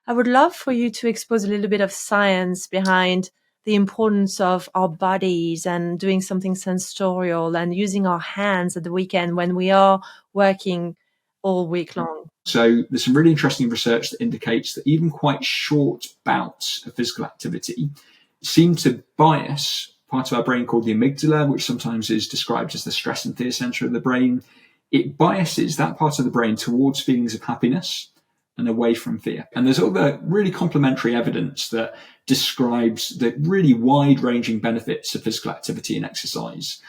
I would love for you to expose a little bit of science behind the importance of our bodies and doing something sensorial and using our hands at the weekend when we are working all week long. So there's some really interesting research that indicates that even quite short bouts of physical activity seem to bias part of our brain called the amygdala, which sometimes is described as the stress and fear center of the brain. It biases that part of the brain towards feelings of happiness and away from fear. And there's other really complementary evidence that describes the really wide-ranging benefits of physical activity and exercise.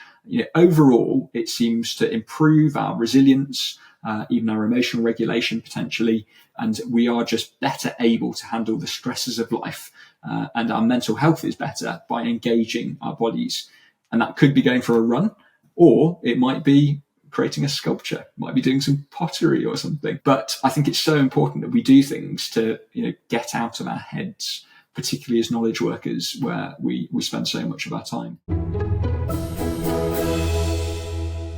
Overall, it seems to improve our resilience, even our emotional regulation potentially, and we are just better able to handle the stresses of life, and our mental health is better by engaging our bodies. And that could be going for a run, or it might be creating a sculpture, might be doing some pottery or something. But I think it's so important that we do things to get out of our heads, particularly as knowledge workers, where we spend so much of our time.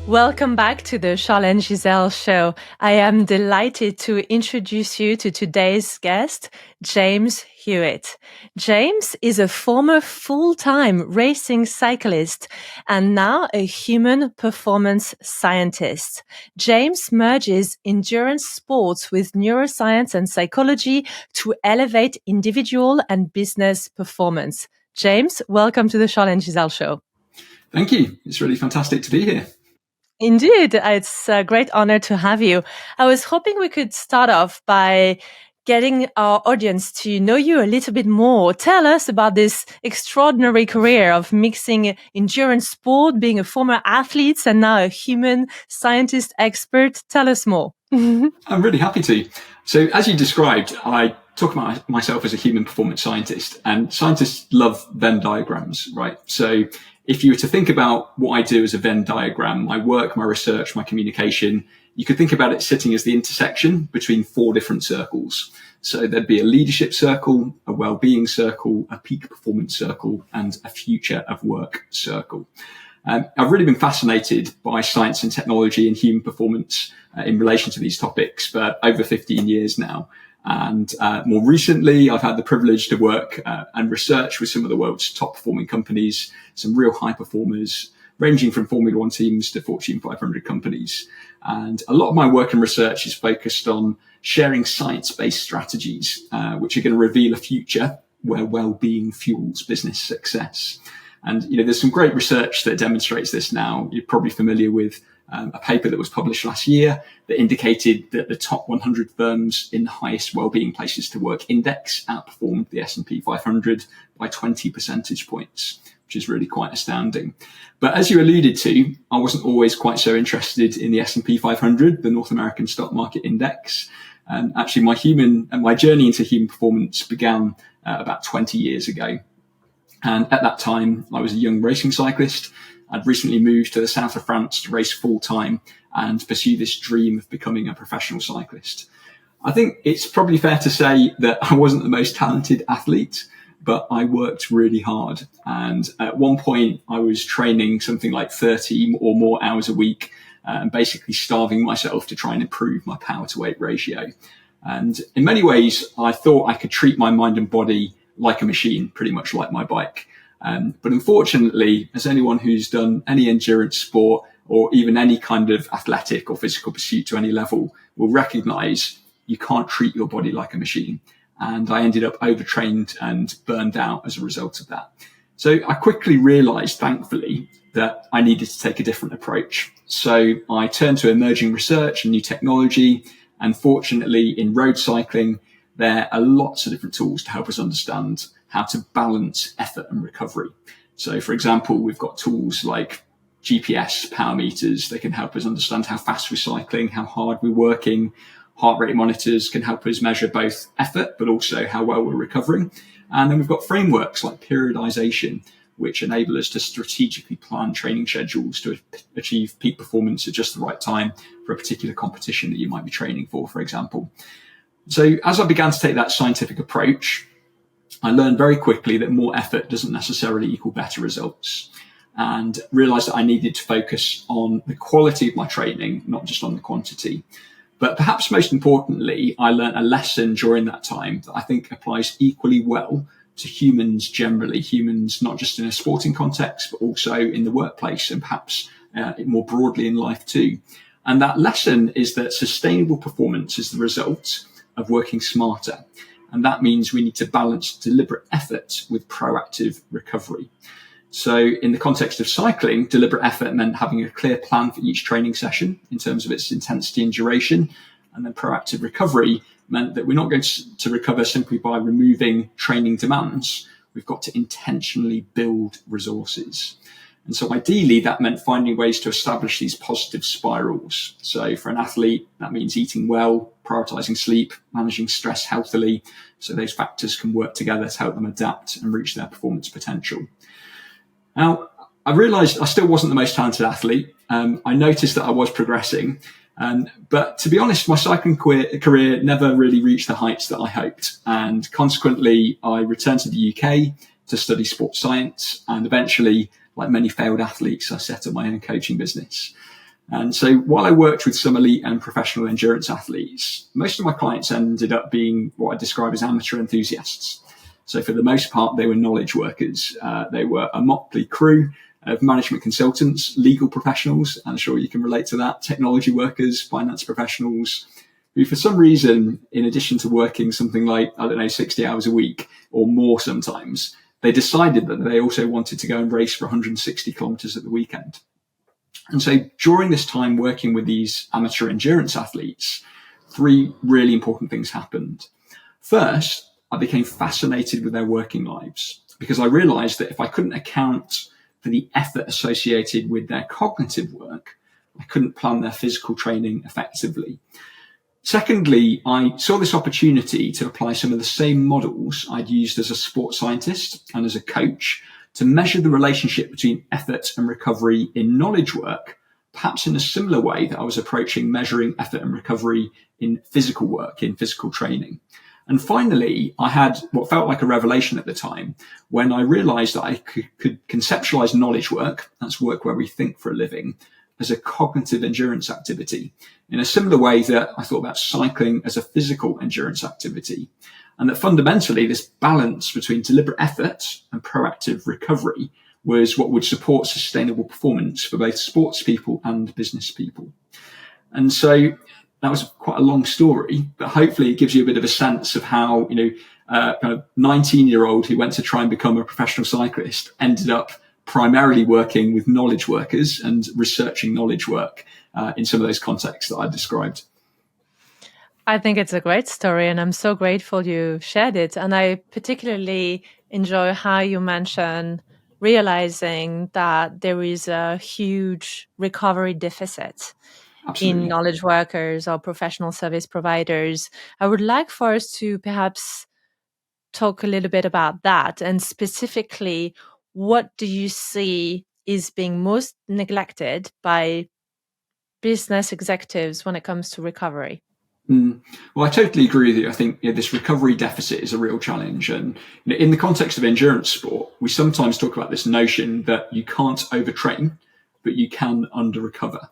Welcome back to the Charlene Giselle Show. I am delighted to introduce you to today's guest, James Hewitt. James is a former full-time racing cyclist and now a human performance scientist. James merges endurance sports with neuroscience and psychology to elevate individual and business performance. James, welcome to the Charlene Giselle Show. Thank you. It's really fantastic to be here. Indeed, it's a great honor to have you. I was hoping we could start off by getting our audience to know you a little bit more. Tell us about this extraordinary career of mixing endurance sport, being a former athlete, and now a human scientist expert. Tell us more. I'm really happy to. So as you described, I talk about myself as a human performance scientist, and scientists love Venn diagrams, right? So if you were to think about what I do as a Venn diagram, my work, my research, my communication, you could think about it sitting as the intersection between four different circles. So there'd be a leadership circle, a wellbeing circle, a peak performance circle, and a future of work circle. I've really been fascinated by science and technology and human performance in relation to these topics for over 15 years now. And more recently, I've had the privilege to work and research with some of the world's top performing companies, some real high performers, ranging from Formula One teams to Fortune 500 companies. And a lot of my work and research is focused on sharing science-based strategies, which are going to reveal a future where well-being fuels business success. And, there's some great research that demonstrates this now. You're probably familiar with a paper that was published last year that indicated that the top 100 firms in the highest well-being places to work index outperformed the S&P 500 by 20 percentage points, which is really quite astounding. But as you alluded to, I wasn't always quite so interested in the S&P 500, the North American stock market index. And actually, my journey into human performance began about 20 years ago. And at that time, I was a young racing cyclist. I'd recently moved to the south of France to race full time and pursue this dream of becoming a professional cyclist. I think it's probably fair to say that I wasn't the most talented athlete, but I worked really hard. And at one point, I was training something like 30 or more hours a week and basically starving myself to try and improve my power to weight ratio. And in many ways, I thought I could treat my mind and body like a machine, pretty much like my bike. But unfortunately, as anyone who's done any endurance sport or even any kind of athletic or physical pursuit to any level will recognize you can't treat your body like a machine. And I ended up overtrained and burned out as a result of that. So I quickly realized, thankfully, that I needed to take a different approach. So I turned to emerging research and new technology. And fortunately, in road cycling, there are lots of different tools to help us understand how to balance effort and recovery. So, for example, we've got tools like GPS power meters. They can help us understand how fast we're cycling, how hard we're working. Heart rate monitors can help us measure both effort, but also how well we're recovering. And then we've got frameworks like periodization, which enable us to strategically plan training schedules to achieve peak performance at just the right time for a particular competition that you might be training for example. So as I began to take that scientific approach, I learned very quickly that more effort doesn't necessarily equal better results, and realized that I needed to focus on the quality of my training, not just on the quantity. But perhaps most importantly, I learned a lesson during that time that I think applies equally well to humans generally, humans not just in a sporting context, but also in the workplace and perhaps more broadly in life too. And that lesson is that sustainable performance is the result of working smarter. And that means we need to balance deliberate effort with proactive recovery. So in the context of cycling, deliberate effort meant having a clear plan for each training session in terms of its intensity and duration. And then proactive recovery meant that we're not going to recover simply by removing training demands. We've got to intentionally build resources. And so ideally, that meant finding ways to establish these positive spirals. So for an athlete, that means eating well, prioritizing sleep, managing stress healthily. So those factors can work together to help them adapt and reach their performance potential. Now, I realized I still wasn't the most talented athlete. I noticed that I was progressing. But to be honest, my cycling career never really reached the heights that I hoped. And consequently, I returned to the UK to study sports science. And eventually, like many failed athletes, I set up my own coaching business. And so while I worked with some elite and professional endurance athletes, most of my clients ended up being what I describe as amateur enthusiasts. So for the most part, they were knowledge workers. They were a motley crew of management consultants, legal professionals, and I'm sure you can relate to that, technology workers, finance professionals, who for some reason, in addition to working something like, 60 hours a week or more sometimes, they decided that they also wanted to go and race for 160 kilometers at the weekend. And so during this time working with these amateur endurance athletes, three really important things happened. First, I became fascinated with their working lives because I realized that if I couldn't account for the effort associated with their cognitive work, I couldn't plan their physical training effectively. Secondly, I saw this opportunity to apply some of the same models I'd used as a sports scientist and as a coach to measure the relationship between effort and recovery in knowledge work, perhaps in a similar way that I was approaching measuring effort and recovery in physical work, in physical training. And finally, I had what felt like a revelation at the time when I realized that I could conceptualize knowledge work, that's work where we think for a living, as a cognitive endurance activity in a similar way that I thought about cycling as a physical endurance activity. And that fundamentally this balance between deliberate effort and proactive recovery was what would support sustainable performance for both sports people and business people. And so that was quite a long story, but hopefully it gives you a bit of a sense of how, kind of 19-year-old who went to try and become a professional cyclist ended up primarily working with knowledge workers and researching knowledge work in some of those contexts that I described. I think it's a great story, and I'm so grateful you shared it. And I particularly enjoy how you mention realizing that there is a huge recovery deficit Absolutely. in knowledge workers or professional service providers. I would like for us to perhaps talk a little bit about that, and specifically, what do you see is being most neglected by business executives when it comes to recovery? Well, I totally agree with you. I think this recovery deficit is a real challenge. And in the context of endurance sport, we sometimes talk about this notion that you can't overtrain, but you can under-recover.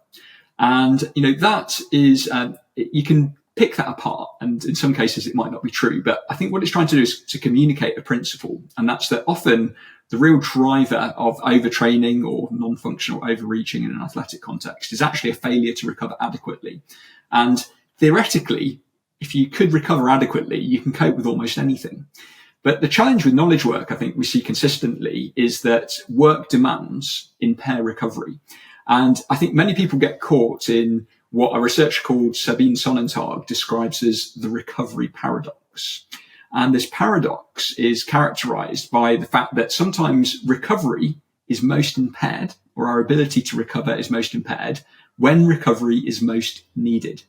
And, that is, you can pick that apart. And in some cases, it might not be true. But I think what it's trying to do is to communicate a principle. And that's that often the real driver of overtraining or non-functional overreaching in an athletic context is actually a failure to recover adequately. And theoretically, if you could recover adequately, you can cope with almost anything. But the challenge with knowledge work, I think we see consistently, is that work demands impair recovery. And I think many people get caught in what a researcher called Sabine Sonnentag describes as the recovery paradox. And this paradox is characterized by the fact that sometimes recovery is most impaired, or our ability to recover is most impaired, when recovery is most needed.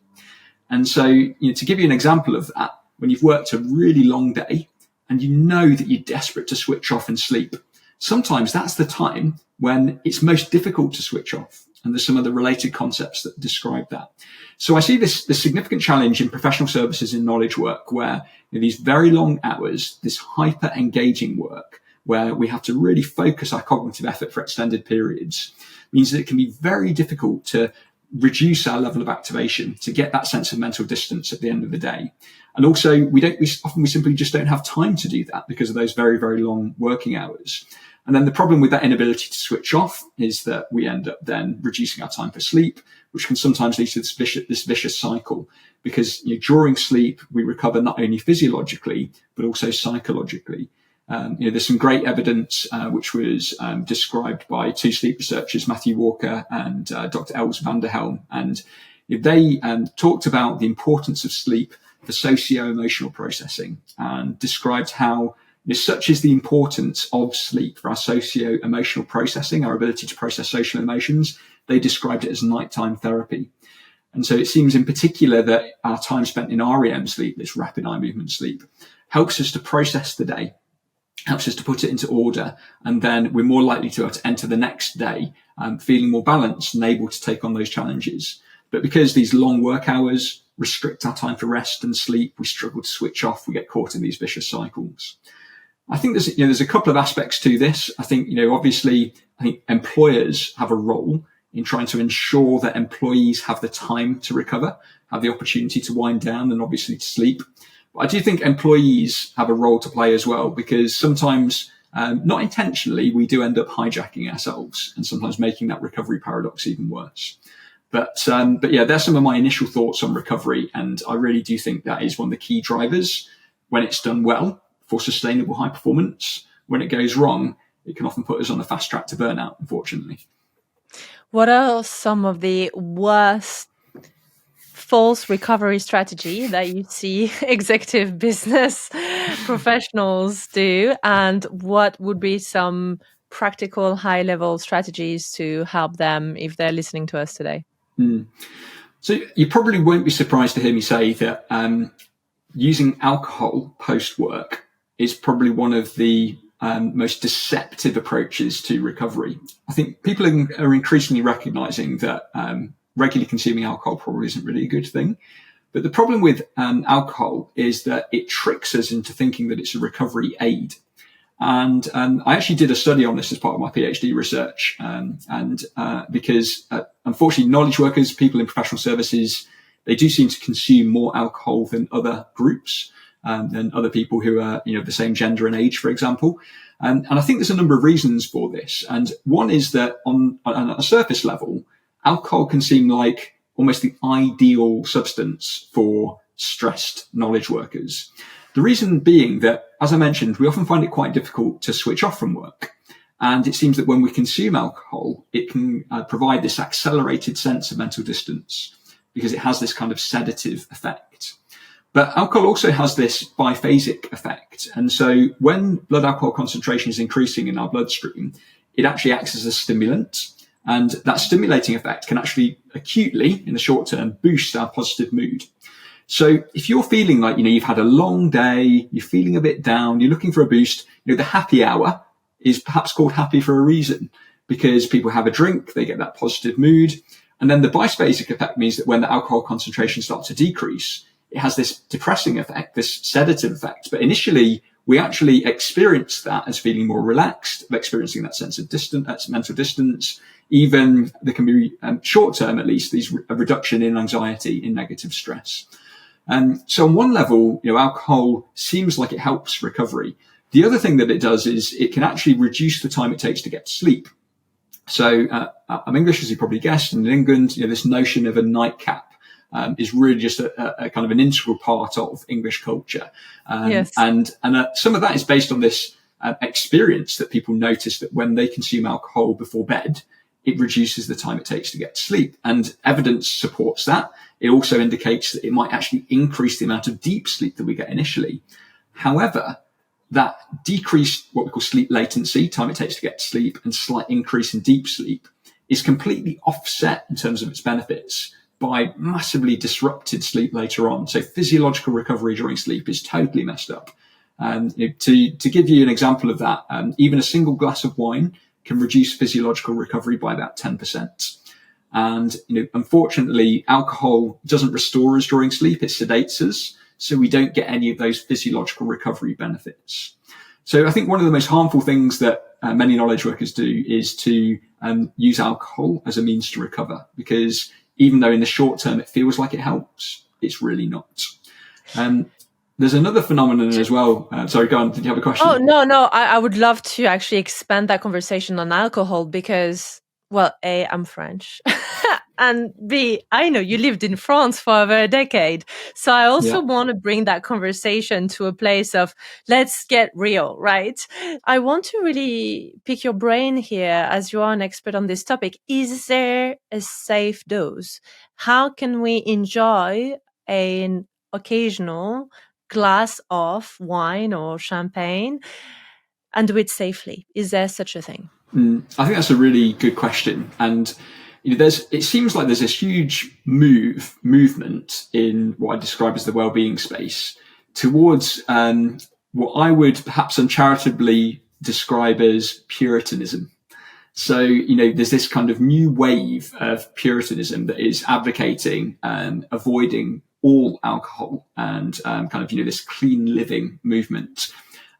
And so, to give you an example of that, when you've worked a really long day and you know that you're desperate to switch off and sleep, sometimes that's the time when it's most difficult to switch off. And there's some of the related concepts that describe that. So I see this significant challenge in professional services in knowledge work where these very long hours, this hyper engaging work, where we have to really focus our cognitive effort for extended periods, means that it can be very difficult to reduce our level of activation to get that sense of mental distance at the end of the day. And also, we simply just don't have time to do that because of those very, very long working hours. And then the problem with that inability to switch off is that we end up then reducing our time for sleep, which can sometimes lead to this vicious cycle. Because during sleep, we recover not only physiologically, but also psychologically. There's some great evidence which was described by two sleep researchers, Matthew Walker and Dr. Els van der Helm. And they talked about the importance of sleep for socio-emotional processing and described how such is the importance of sleep for our socio-emotional processing, our ability to process social emotions. They described it as nighttime therapy. And so it seems in particular that our time spent in REM sleep, this rapid eye movement sleep, helps us to process the day, helps us to put it into order, and then we're more likely to be able to enter the next day feeling more balanced and able to take on those challenges. But because these long work hours restrict our time for rest and sleep, we struggle to switch off, we get caught in these vicious cycles. I think there's a couple of aspects to this. I think, obviously, I think employers have a role in trying to ensure that employees have the time to recover, have the opportunity to wind down and obviously to sleep. But I do think employees have a role to play as well, because sometimes, not intentionally, we do end up hijacking ourselves and sometimes making that recovery paradox even worse. But yeah, there's some of my initial thoughts on recovery. And I really do think that is one of the key drivers when it's done well for sustainable high performance. When it goes wrong, it can often put us on the fast track to burnout, unfortunately. What are some of the worst false recovery strategy that you see executive business professionals do? And what would be some practical high-level strategies to help them if they're listening to us today? So you probably won't be surprised to hear me say that using alcohol post-work is probably one of the most deceptive approaches to recovery. I think people are increasingly recognizing that regularly consuming alcohol probably isn't really a good thing. But the problem with alcohol is that it tricks us into thinking that it's a recovery aid. And I actually did a study on this as part of my PhD research. Because unfortunately, knowledge workers, people in professional services, they do seem to consume more alcohol than other groups. Than other people who are, the same gender and age, for example. And I think there's a number of reasons for this. And one is that on a surface level, alcohol can seem like almost the ideal substance for stressed knowledge workers. The reason being that, as I mentioned, we often find it quite difficult to switch off from work. And it seems that when we consume alcohol, it can provide this accelerated sense of mental distance because it has this kind of sedative effect. But alcohol also has this biphasic effect. And so when blood alcohol concentration is increasing in our bloodstream, it actually acts as a stimulant. And that stimulating effect can actually acutely, in the short term, boost our positive mood. So if you're feeling like, you've had a long day, you're feeling a bit down, you're looking for a boost, the happy hour is perhaps called happy for a reason, because people have a drink, they get that positive mood. And then the biphasic effect means that when the alcohol concentration starts to decrease, it has this depressing effect, this sedative effect. But initially, we actually experience that as feeling more relaxed, experiencing that sense of distance, that mental distance. Even there can be, short term at least, a reduction in anxiety, in negative stress. So on one level, alcohol seems like it helps recovery. The other thing that it does is it can actually reduce the time it takes to get to sleep. So I'm English, as you probably guessed, and in England, this notion of a nightcap is really just a kind of an integral part of English culture. Yes. And some of that is based on this experience that people notice that when they consume alcohol before bed, it reduces the time it takes to get to sleep. And evidence supports that. It also indicates that it might actually increase the amount of deep sleep that we get initially. However, that decreased what we call sleep latency, time it takes to get to sleep, and slight increase in deep sleep is completely offset in terms of its benefits by massively disrupted sleep later on. So physiological recovery during sleep is totally messed up. And to give you an example of that, even a single glass of wine can reduce physiological recovery by about 10%. And unfortunately, alcohol doesn't restore us during sleep; it sedates us, so we don't get any of those physiological recovery benefits. So I think one of the most harmful things that many knowledge workers do is to use alcohol as a means to recover, because even though in the short term it feels like it helps, it's really not. There's another phenomenon as well. Sorry, go on. Did you have a question? Oh, no. I would love to actually expand that conversation on alcohol because, well, A, I'm French. And B, I know you lived in France for over a decade. So I also want to bring that conversation to a place of let's get real, right? I want to really pick your brain here as you are an expert on this topic. Is there a safe dose? How can we enjoy an occasional glass of wine or champagne and do it safely? Is there such a thing? I think that's a really good question. And it seems like there's this huge movement in what I describe as the well-being space towards what I would perhaps uncharitably describe as Puritanism. So, there's this kind of new wave of Puritanism that is advocating avoiding all alcohol and this clean living movement.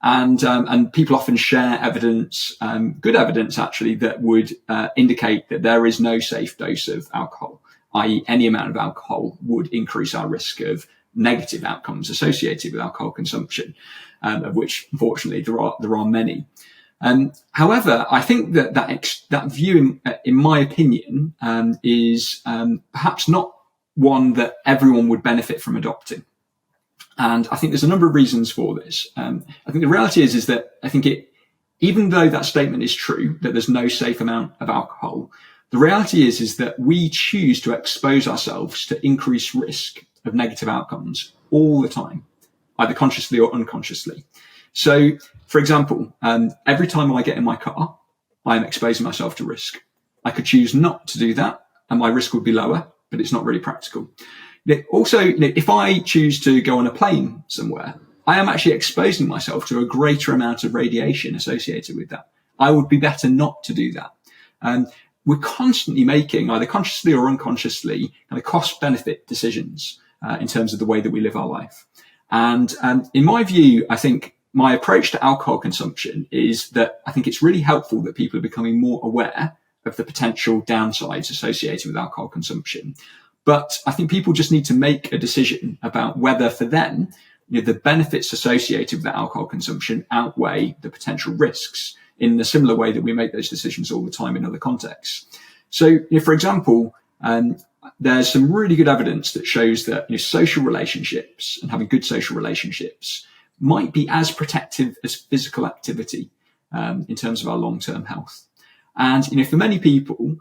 And people often share evidence, good evidence actually, that would indicate that there is no safe dose of alcohol, i.e. any amount of alcohol would increase our risk of negative outcomes associated with alcohol consumption, of which unfortunately there are many. However, I think that view, in my opinion, is perhaps not one that everyone would benefit from adopting. And I think there's a number of reasons for this. I think the reality is that I think even though that statement is true, that there's no safe amount of alcohol, the reality is that we choose to expose ourselves to increased risk of negative outcomes all the time, either consciously or unconsciously. So, for example, every time I get in my car, I'm exposing myself to risk. I could choose not to do that and my risk would be lower, but it's not really practical. Also, if I choose to go on a plane somewhere, I am actually exposing myself to a greater amount of radiation associated with that. I would be better not to do that. We're constantly making, either consciously or unconsciously, kind of cost-benefit decisions in terms of the way that we live our life. And in my view, I think my approach to alcohol consumption is that I think it's really helpful that people are becoming more aware of the potential downsides associated with alcohol consumption. But I think people just need to make a decision about whether for them, the benefits associated with that alcohol consumption outweigh the potential risks in a similar way that we make those decisions all the time in other contexts. So, for example, there's some really good evidence that shows that social relationships and having good social relationships might be as protective as physical activity in terms of our long-term health. And, for many people,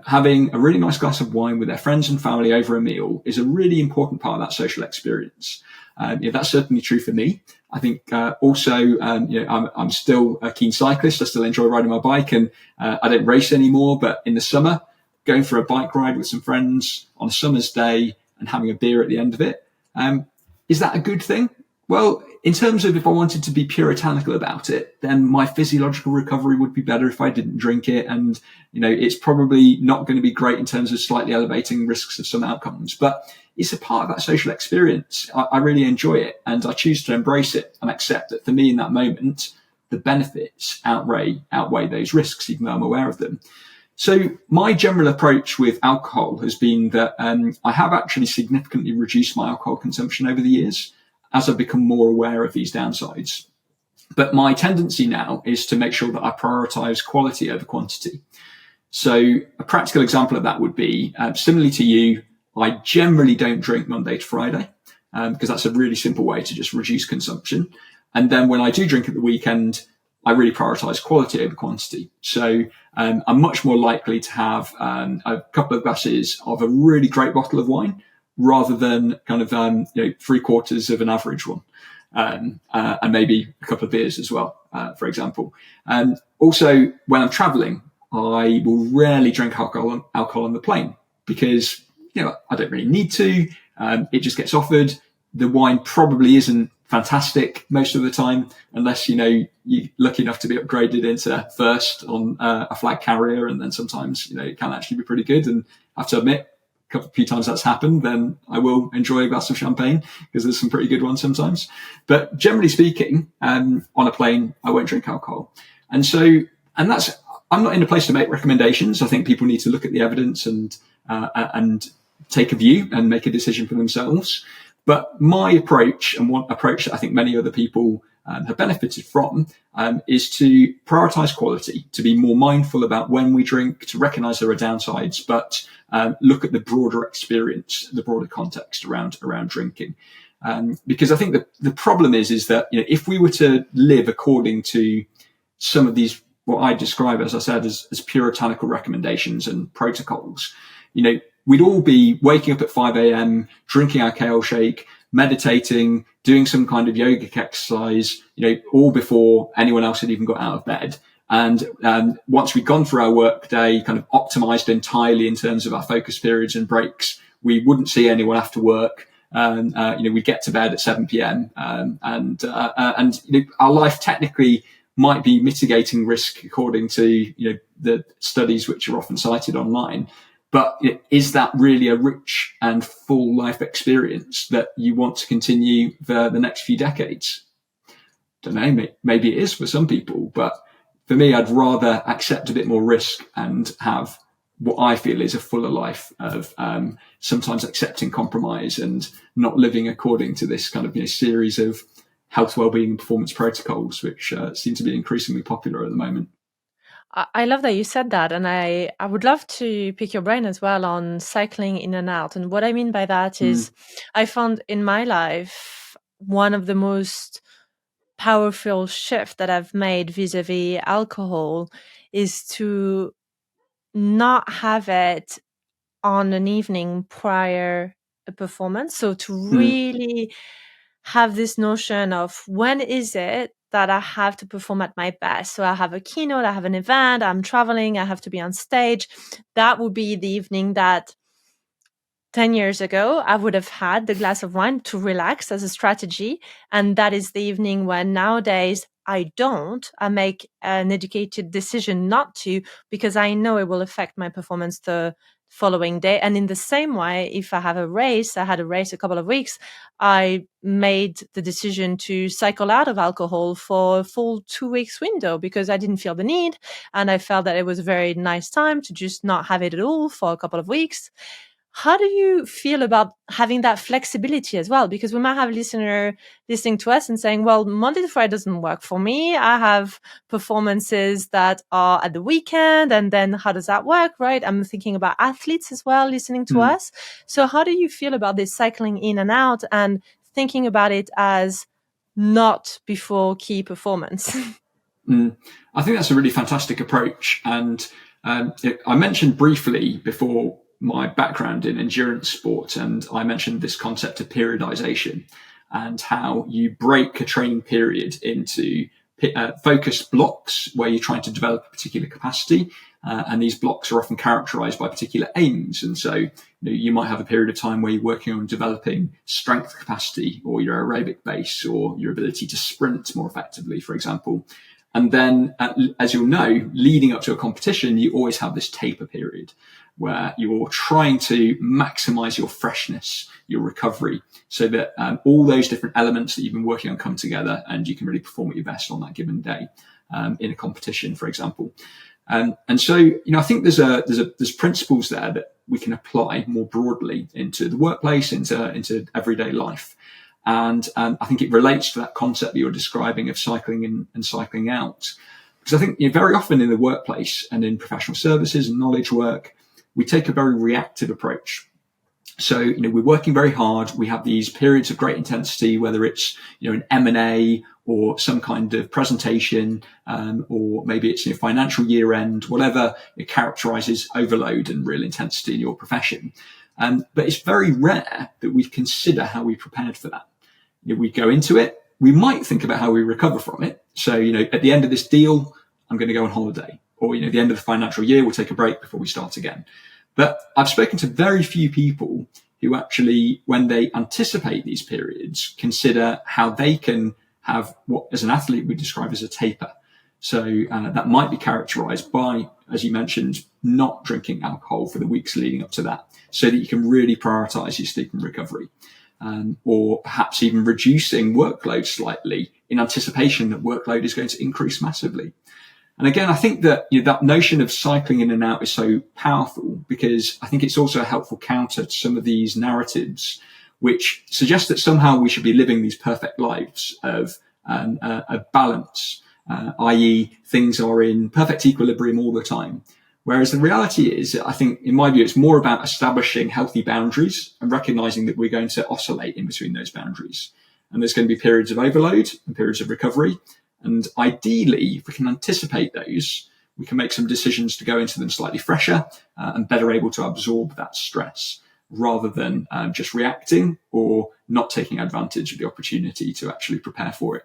having a really nice glass of wine with their friends and family over a meal is a really important part of that social experience. That's certainly true for me. I think also, I'm still a keen cyclist. I still enjoy riding my bike, and I don't race anymore. But in the summer, going for a bike ride with some friends on a summer's day and having a beer at the end of it, is that a good thing? Well, in terms of if I wanted to be puritanical about it, then my physiological recovery would be better if I didn't drink it. And, it's probably not going to be great in terms of slightly elevating risks of some outcomes, but it's a part of that social experience. I really enjoy it and I choose to embrace it and accept that for me in that moment, the benefits outweigh those risks, even though I'm aware of them. So my general approach with alcohol has been that I have actually significantly reduced my alcohol consumption over the years as I've become more aware of these downsides. But my tendency now is to make sure that I prioritize quality over quantity. So a practical example of that would be, similarly to you, I generally don't drink Monday to Friday because that's a really simple way to just reduce consumption. And then when I do drink at the weekend, I really prioritize quality over quantity. So I'm much more likely to have a couple of glasses of a really great bottle of wine rather than kind of 3/4 of an average one, and maybe a couple of beers as well, for example. Also, when I'm traveling, I will rarely drink alcohol on the plane because I don't really need to. It just gets offered. The wine probably isn't fantastic most of the time, unless you're lucky enough to be upgraded into first on a flag carrier, and then sometimes it can actually be pretty good. And I have to admit, a few times that's happened, then I will enjoy a glass of champagne because there's some pretty good ones sometimes. But generally speaking, on a plane, I won't drink alcohol. And I'm not in a place to make recommendations. I think people need to look at the evidence and take a view and make a decision for themselves. But my approach, and one approach that I think many other people have benefited from, is to prioritize quality, to be more mindful about when we drink, to recognize there are downsides, but look at the broader experience, the broader context around drinking. Because I think the problem is that, you know, if we were to live according to some of these, what I describe, as I said, as puritanical recommendations and protocols, you know, we'd all be waking up at 5 a.m., drinking our kale shake, meditating, doing some kind of yogic exercise, you know, all before anyone else had even got out of bed. And once we'd gone through our work day, kind of optimized entirely in terms of our focus periods and breaks, we wouldn't see anyone after work. You know, we'd get to bed at 7 p.m. And you know, our life technically might be mitigating risk according to, you know, the studies which are often cited online. But, you know, is that really a rich and full life experience that you want to continue for the next few decades? Don't know, maybe it is for some people, but for me, I'd rather accept a bit more risk and have what I feel is a fuller life of sometimes accepting compromise and not living according to this kind of, you know, series of health, wellbeing, and performance protocols, which seem to be increasingly popular at the moment. I love that you said that, and I would love to pick your brain as well on cycling in and out. And what I mean by that Mm, is, I found in my life one of the most powerful shift that I've made vis-a-vis alcohol is to not have it on an evening prior a performance. So to mm, really have this notion of when is it that I have to perform at my best. So I have a keynote, I have an event, I'm traveling, I have to be on stage. That would be the evening that 10 years ago, I would have had the glass of wine to relax as a strategy. And that is the evening when nowadays I don't. I make an educated decision not to, because I know it will affect my performance the following day. And in the same way, if I have a race, I had a race a couple of weeks, I made the decision to cycle out of alcohol for a full 2 weeks window because I didn't feel the need. And I felt that it was a very nice time to just not have it at all for a couple of weeks. How do you feel about having that flexibility as well? Because we might have a listener listening to us and saying, well, Monday to Friday doesn't work for me. I have performances that are at the weekend. And then how does that work, right? I'm thinking about athletes as well listening to mm, us. So how do you feel about this cycling in and out and thinking about it as not before key performance? mm. I think that's a really fantastic approach. And I mentioned briefly before my background in endurance sport, and I mentioned this concept of periodization and how you break a training period into focused blocks where you're trying to develop a particular capacity. And these blocks are often characterized by particular aims. And so, you know, you might have a period of time where you're working on developing strength capacity or your aerobic base or your ability to sprint more effectively, for example. And then, as you'll know, leading up to a competition, you always have this taper period where you're trying to maximize your freshness, your recovery, so that all those different elements that you've been working on come together and you can really perform at your best on that given day in a competition, for example. And so, you know, I think there's principles there that we can apply more broadly into the workplace, into everyday life. And I think it relates to that concept that you're describing of cycling in and cycling out. Because I think, you know, very often in the workplace and in professional services and knowledge work, we take a very reactive approach. So, you know, we're working very hard. We have these periods of great intensity, whether it's, you know, an M&A or some kind of presentation, or maybe it's, you know, financial year end, whatever it characterizes overload and real intensity in your profession. But it's very rare that we consider how we prepared for that. You know, we go into it, we might think about how we recover from it. So, you know, at the end of this deal, I'm going to go on holiday, or, you know, at the end of the financial year, we'll take a break before we start again. But I've spoken to very few people who actually, when they anticipate these periods, consider how they can have what, as an athlete, we describe as a taper. So that might be characterized by, as you mentioned, not drinking alcohol for the weeks leading up to that, so that you can really prioritize your sleep and recovery. Or perhaps even reducing workload slightly in anticipation that workload is going to increase massively. And again, I think that that notion of cycling in and out is so powerful because I think it's also a helpful counter to some of these narratives which suggest that somehow we should be living these perfect lives of a balance, i.e. things are in perfect equilibrium all the time. Whereas the reality is, I think, in my view, it's more about establishing healthy boundaries and recognizing that we're going to oscillate in between those boundaries. And there's going to be periods of overload and periods of recovery. And ideally, if we can anticipate those, we can make some decisions to go into them slightly fresher and better able to absorb that stress rather than just reacting or not taking advantage of the opportunity to actually prepare for it.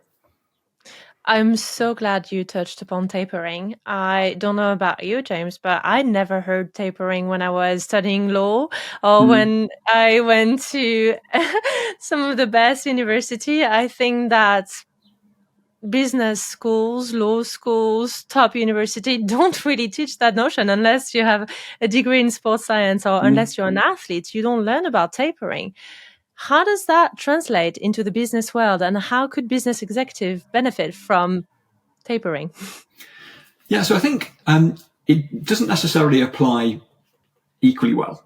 I'm so glad you touched upon tapering. I don't know about you, James, but I never heard tapering when I was studying law or when I went to some of the best university. I think that business schools, law schools, top university don't really teach that notion unless you have a degree in sports science or unless you're an athlete. You don't learn about tapering. How does that translate into the business world, and how could business executive benefit from tapering? Yeah, so I think it doesn't necessarily apply equally well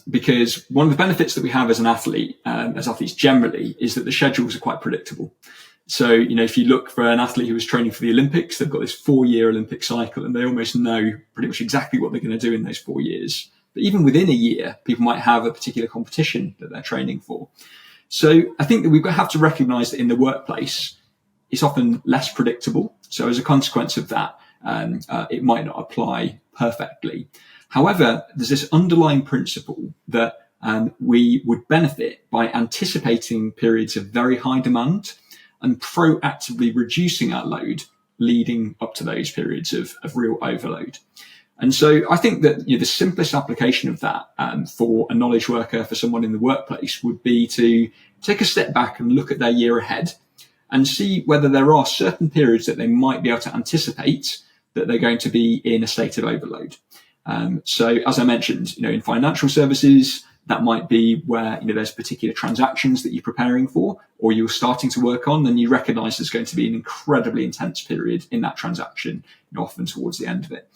because one of the benefits that we have as an athlete, as athletes generally, is that the schedules are quite predictable. So, if you look for an athlete who is training for the Olympics, they've got this 4-year Olympic cycle and they almost know pretty much exactly what they're going to do in those 4 years. But even within a year, people might have a particular competition that they're training for. So I think that we have to recognize that in the workplace, it's often less predictable. So as a consequence of that, it might not apply perfectly. However, there's this underlying principle that we would benefit by anticipating periods of very high demand and proactively reducing our load leading up to those periods of real overload. And so I think that the simplest application of that for a knowledge worker, for someone in the workplace, would be to take a step back and look at their year ahead and see whether there are certain periods that they might be able to anticipate that they're going to be in a state of overload. So as I mentioned, in financial services, that might be where, there's particular transactions that you're preparing for or you're starting to work on, and you recognize there's going to be an incredibly intense period in that transaction, often towards the end of it.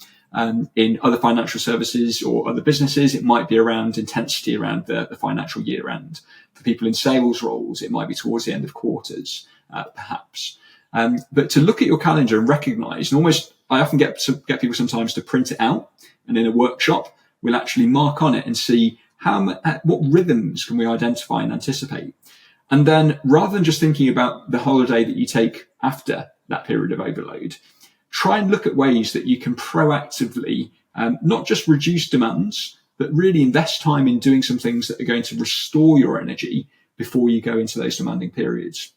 In other financial services or other businesses, it might be around intensity around the financial year end. For people in sales roles, it might be towards the end of quarters, perhaps. But to look at your calendar and recognize, and almost, I often get people sometimes to print it out, and in a workshop, we'll actually mark on it and see what rhythms can we identify and anticipate. And then rather than just thinking about the holiday that you take after that period of overload, try and look at ways that you can proactively not just reduce demands, but really invest time in doing some things that are going to restore your energy before you go into those demanding periods.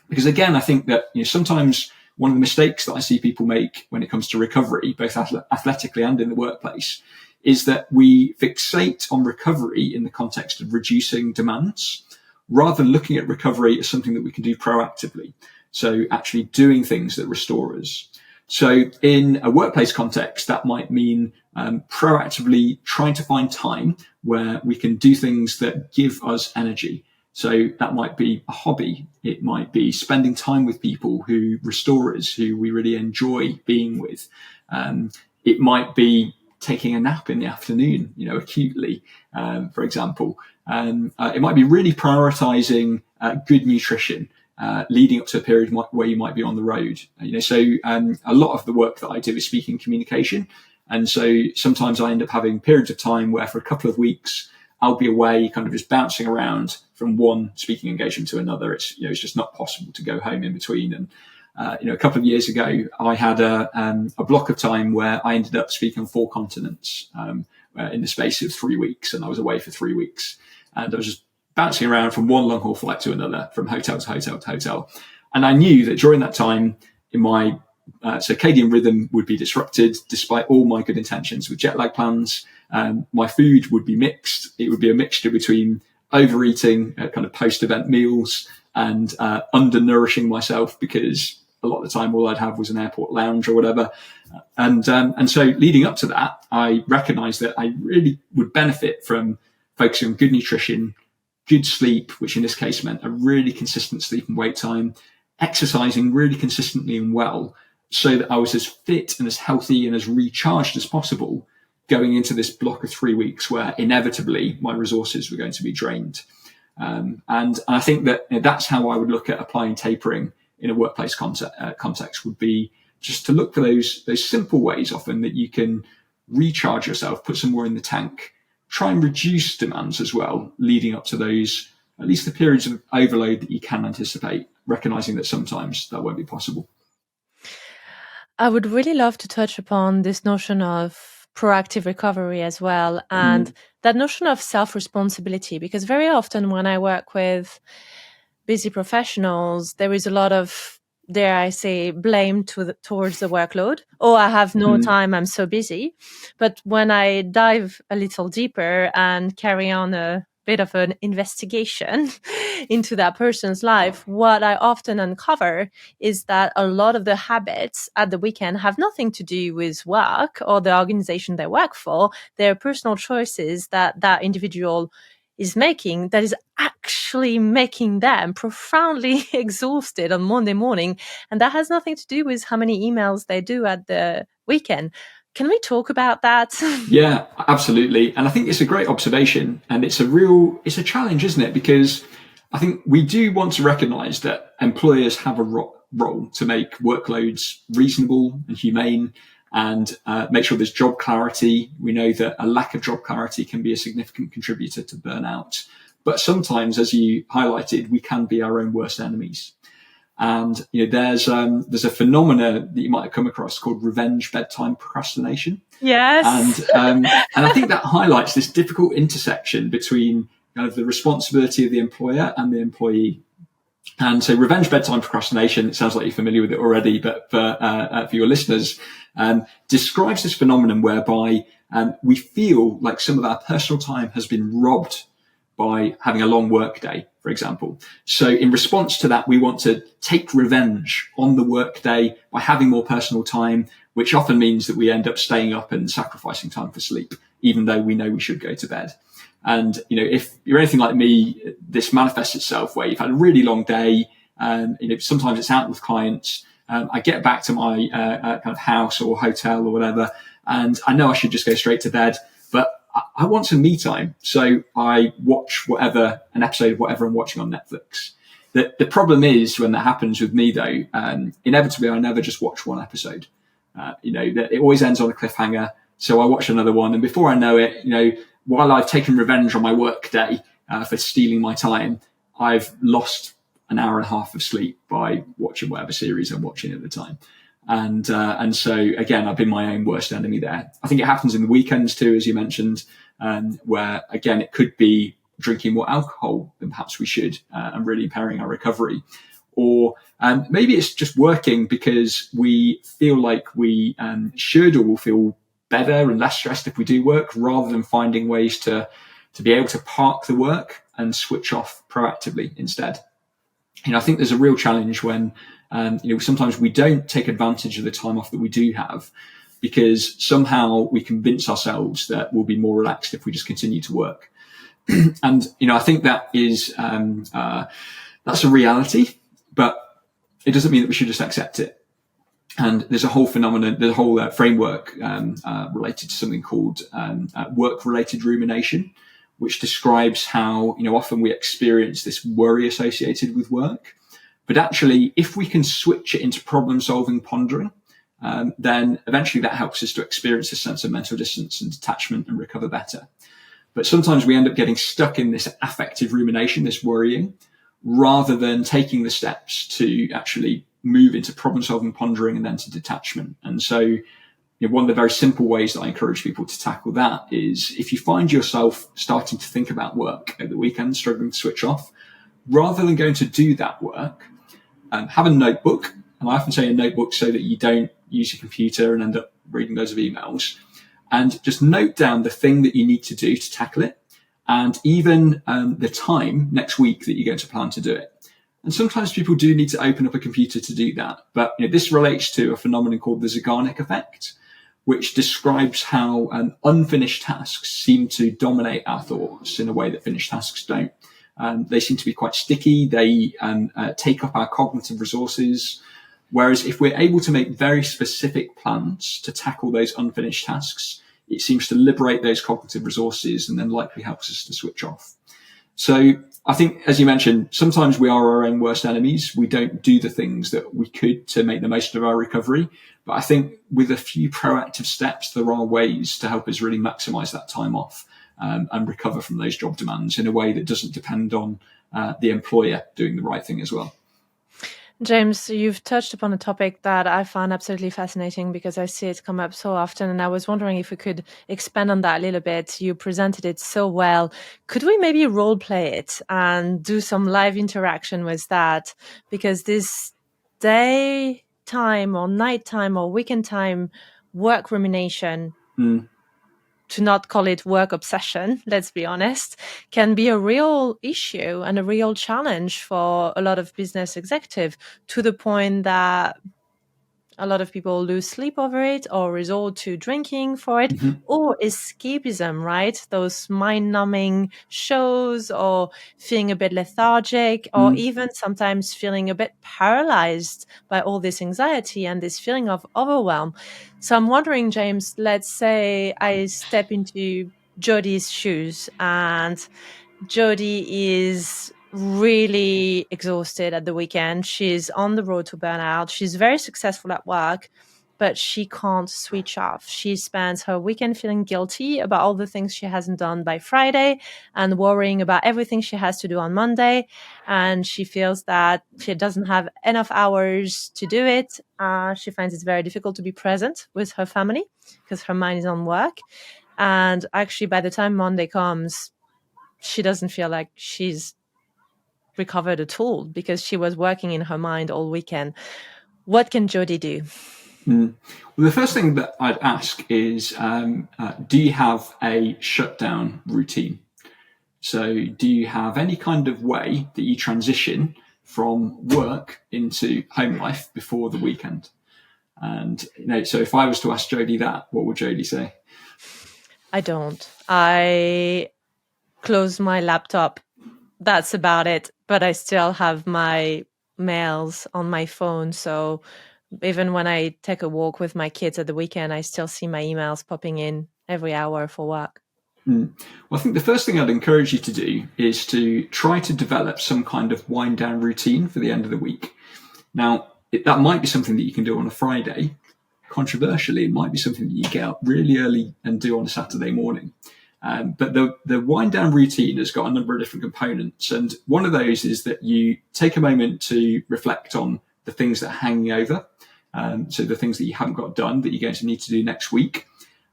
Because again, I think that sometimes one of the mistakes that I see people make when it comes to recovery, both athletically and in the workplace, is that we fixate on recovery in the context of reducing demands, rather than looking at recovery as something that we can do proactively. So actually doing things that restore us. So in a workplace context, that might mean proactively trying to find time where we can do things that give us energy. So that might be a hobby. It might be spending time with people who restore us, who we really enjoy being with. It might be taking a nap in the afternoon, acutely, for example. It might be really prioritizing good nutrition, leading up to a period where you might be on the road. So a lot of the work that I do is speaking communication. And so sometimes I end up having periods of time where for a couple of weeks, I'll be away kind of just bouncing around from one speaking engagement to another. It's just not possible to go home in between. And a couple of years ago, I had a block of time where I ended up speaking on 4 continents in the space of 3 weeks, and I was away for 3 weeks, and I was just bouncing around from one long haul flight to another, from hotel to hotel to hotel. And I knew that during that time, in my circadian rhythm would be disrupted, despite all my good intentions with jet lag plans. My food would be mixed. It would be a mixture between overeating kind of post-event meals and undernourishing myself, because a lot of the time all I'd have was an airport lounge or whatever. And so leading up to that, I recognized that I really would benefit from focusing on good nutrition, good sleep, which in this case meant a really consistent sleep and wake time, exercising really consistently and well, so that I was as fit and as healthy and as recharged as possible going into this block of 3 weeks where inevitably my resources were going to be drained. And I think that that's how I would look at applying tapering in a workplace context, would be just to look for those simple ways often that you can recharge yourself, put some more in the tank, try and reduce demands as well, leading up to those, at least the periods of overload that you can anticipate, recognizing that sometimes that won't be possible. I would really love to touch upon this notion of proactive recovery as well, and that notion of self-responsibility, because very often when I work with busy professionals, there is a lot of, dare I say, blame towards the workload. Oh, I have no time, I'm so busy. But when I dive a little deeper and carry on a bit of an investigation into that person's life, what I often uncover is that a lot of the habits at the weekend have nothing to do with work or the organization they work for. They're personal choices that that individual is making that is actually making them profoundly exhausted on Monday morning. And that has nothing to do with how many emails they do at the weekend. Can we talk about that? Yeah, absolutely. And I think it's a great observation, and it's a challenge, isn't it? Because I think we do want to recognize that employers have a role to make workloads reasonable and humane, and make sure there's job clarity. We know that a lack of job clarity can be a significant contributor to burnout. But sometimes, as you highlighted, we can be our own worst enemies. And there's a phenomena that you might have come across called revenge bedtime procrastination. Yes. And I think that highlights this difficult intersection between kind of the responsibility of the employer and the employee. And so revenge bedtime procrastination, it sounds like you're familiar with it already, but for your listeners, describes this phenomenon whereby we feel like some of our personal time has been robbed by having a long work day, for example. So in response to that, we want to take revenge on the work day by having more personal time, which often means that we end up staying up and sacrificing time for sleep, even though we know we should go to bed. And, if you're anything like me, this manifests itself where you've had a really long day. Sometimes it's out with clients. I get back to my kind of house or hotel or whatever, and I know I should just go straight to bed, but I want some me time. So I watch an episode of whatever I'm watching on Netflix. The problem is when that happens with me though, inevitably I never just watch one episode. That it always ends on a cliffhanger. So I watch another one, and before I know it, while I've taken revenge on my work day for stealing my time, I've lost an hour and a half of sleep by watching whatever series I'm watching at the time. And so again, I've been my own worst enemy there. I think it happens in the weekends too, as you mentioned, where again, it could be drinking more alcohol than perhaps we should, and really impairing our recovery. Or maybe it's just working because we feel like we should, or will feel better and less stressed if we do work, rather than finding ways to be able to park the work and switch off proactively instead. I think there's a real challenge when sometimes we don't take advantage of the time off that we do have, because somehow we convince ourselves that we'll be more relaxed if we just continue to work. And, I think that is, that's a reality, but it doesn't mean that we should just accept it. And there's a whole phenomenon, there's a whole framework related to something called work-related rumination, which describes how, often we experience this worry associated with work. But actually, if we can switch it into problem-solving pondering, then eventually that helps us to experience a sense of mental distance and detachment and recover better. But sometimes we end up getting stuck in this affective rumination, this worrying, rather than taking the steps to actually move into problem-solving pondering and then to detachment. And so one of the very simple ways that I encourage people to tackle that is, if you find yourself starting to think about work at the weekend, struggling to switch off, rather than going to do that work, have a notebook. And I often say a notebook so that you don't use your computer and end up reading loads of emails, and just note down the thing that you need to do to tackle it, and even the time next week that you're going to plan to do it. And sometimes people do need to open up a computer to do that. But this relates to a phenomenon called the Zeigarnik effect, which describes how unfinished tasks seem to dominate our thoughts in a way that finished tasks don't. They seem to be quite sticky. They take up our cognitive resources. Whereas if we're able to make very specific plans to tackle those unfinished tasks, it seems to liberate those cognitive resources and then likely helps us to switch off. So I think, as you mentioned, sometimes we are our own worst enemies. We don't do the things that we could to make the most of our recovery. But I think with a few proactive steps, there are ways to help us really maximize that time off and recover from those job demands in a way that doesn't depend on the employer doing the right thing as well. James, you've touched upon a topic that I find absolutely fascinating because I see it come up so often. And I was wondering if we could expand on that a little bit. You presented it so well. Could we maybe role play it and do some live interaction with that? Because this daytime or nighttime or weekend time work rumination, to not call it work obsession, let's be honest, can be a real issue and a real challenge for a lot of business executives, to the point that a lot of people lose sleep over it or resort to drinking for it, or escapism, right? Those mind-numbing shows, or feeling a bit lethargic, or even sometimes feeling a bit paralyzed by all this anxiety and this feeling of overwhelm. So I'm wondering, James, let's say I step into Jodie's shoes, and Jodie is really exhausted at the weekend. She's on the road to burnout. She's very successful at work, but she can't switch off. She spends her weekend feeling guilty about all the things she hasn't done by Friday and worrying about everything she has to do on Monday. And she feels that she doesn't have enough hours to do it. She finds it very difficult to be present with her family because her mind is on work. And actually, by the time Monday comes, she doesn't feel like she's recovered at all because she was working in her mind all weekend. What can Jodie do? Well, the first thing that I'd ask is, do you have a shutdown routine? So do you have any kind of way that you transition from work into home life before the weekend? And, so if I was to ask Jodie that, what would Jodie say? I don't. I close my laptop. That's about it. But I still have my mails on my phone. So even when I take a walk with my kids at the weekend, I still see my emails popping in every hour for work. Well, I think the first thing I'd encourage you to do is to try to develop some kind of wind down routine for the end of the week. Now, that might be something that you can do on a Friday. Controversially, it might be something that you get up really early and do on a Saturday morning. But the wind down routine has got a number of different components. And one of those is that you take a moment to reflect on the things that are hanging over. So the things that you haven't got done that you're going to need to do next week.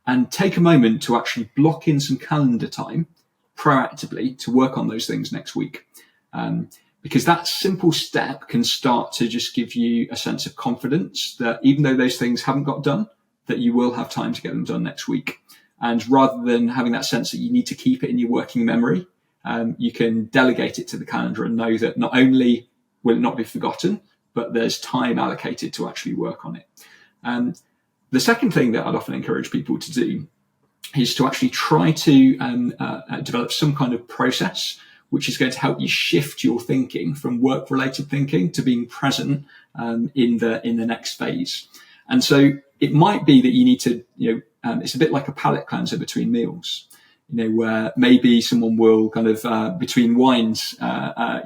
And take a moment to actually block in some calendar time proactively to work on those things next week. Because that simple step can start to just give you a sense of confidence that even though those things haven't got done, that you will have time to get them done next week. And rather than having that sense that you need to keep it in your working memory, you can delegate it to the calendar and know that not only will it not be forgotten, but there's time allocated to actually work on it. The second thing that I'd often encourage people to do is to actually try to develop some kind of process which is going to help you shift your thinking from work-related thinking to being present in the next phase. And so it might be that you need to, it's a bit like a palate cleanser between meals, where maybe someone will kind of, between wines,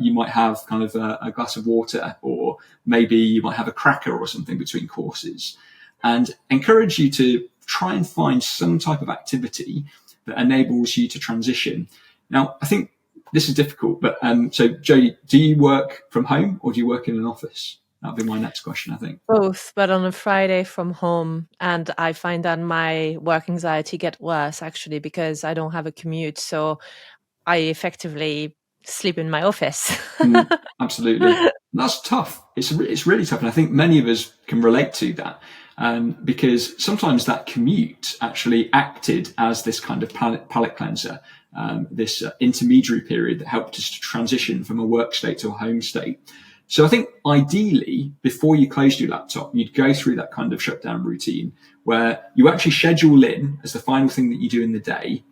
you might have kind of a glass of water, or maybe you might have a cracker or something between courses, and encourage you to try and find some type of activity that enables you to transition. Now, I think this is difficult, but so Jodie, do you work from home or do you work in an office? That'll be my next question, I think. Both, but on a Friday from home. And I find that my work anxiety get worse, actually, because I don't have a commute. So I effectively sleep in my office. Absolutely. That's tough. It's really tough. And I think many of us can relate to that. Because sometimes that commute actually acted as this kind of palate cleanser, this intermediary period that helped us to transition from a work state to a home state. So I think ideally, before you closed your laptop, you'd go through that kind of shutdown routine where you actually schedule in as the final thing that you do in the day,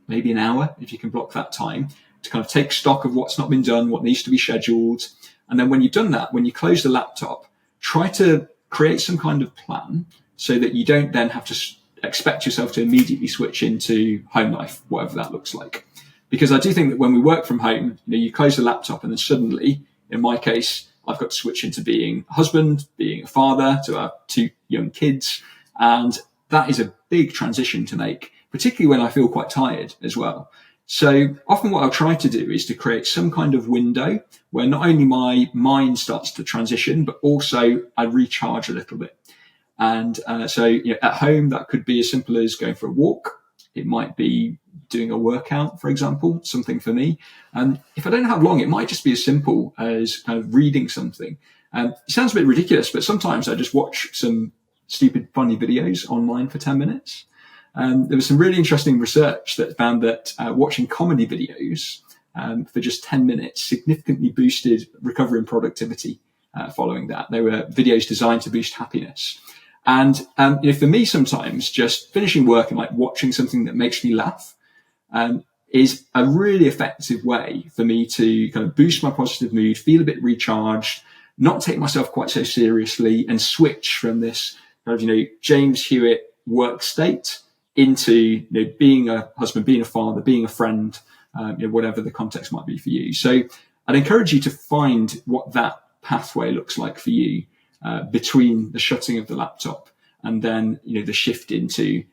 maybe an hour, if you can block that time, to kind of take stock of what's not been done, what needs to be scheduled. And then when you've done that, when you close the laptop, try to create some kind of plan so that you don't then have to expect yourself to immediately switch into home life, whatever that looks like. Because I do think that when we work from home, you close the laptop and then suddenly, in my case, I've got to switch into being a husband, being a father to our 2 young kids. And that is a big transition to make, particularly when I feel quite tired as well. So often what I'll try to do is to create some kind of window where not only my mind starts to transition, but also I recharge a little bit. And so at home, that could be as simple as going for a walk. It might be doing a workout, for example, something for me. And if I don't have long, it might just be as simple as kind of reading something. It sounds a bit ridiculous, but sometimes I just watch some stupid, funny videos online for 10 minutes. There was some really interesting research that found that watching comedy videos for just 10 minutes significantly boosted recovery and productivity following that. They were videos designed to boost happiness. And for me, sometimes just finishing work and like watching something that makes me laugh is a really effective way for me to kind of boost my positive mood, feel a bit recharged, not take myself quite so seriously, and switch from this kind of James Hewitt work state into being a husband, being a father, being a friend, whatever the context might be for you. So I'd encourage you to find what that pathway looks like for you between the shutting of the laptop and then the shift into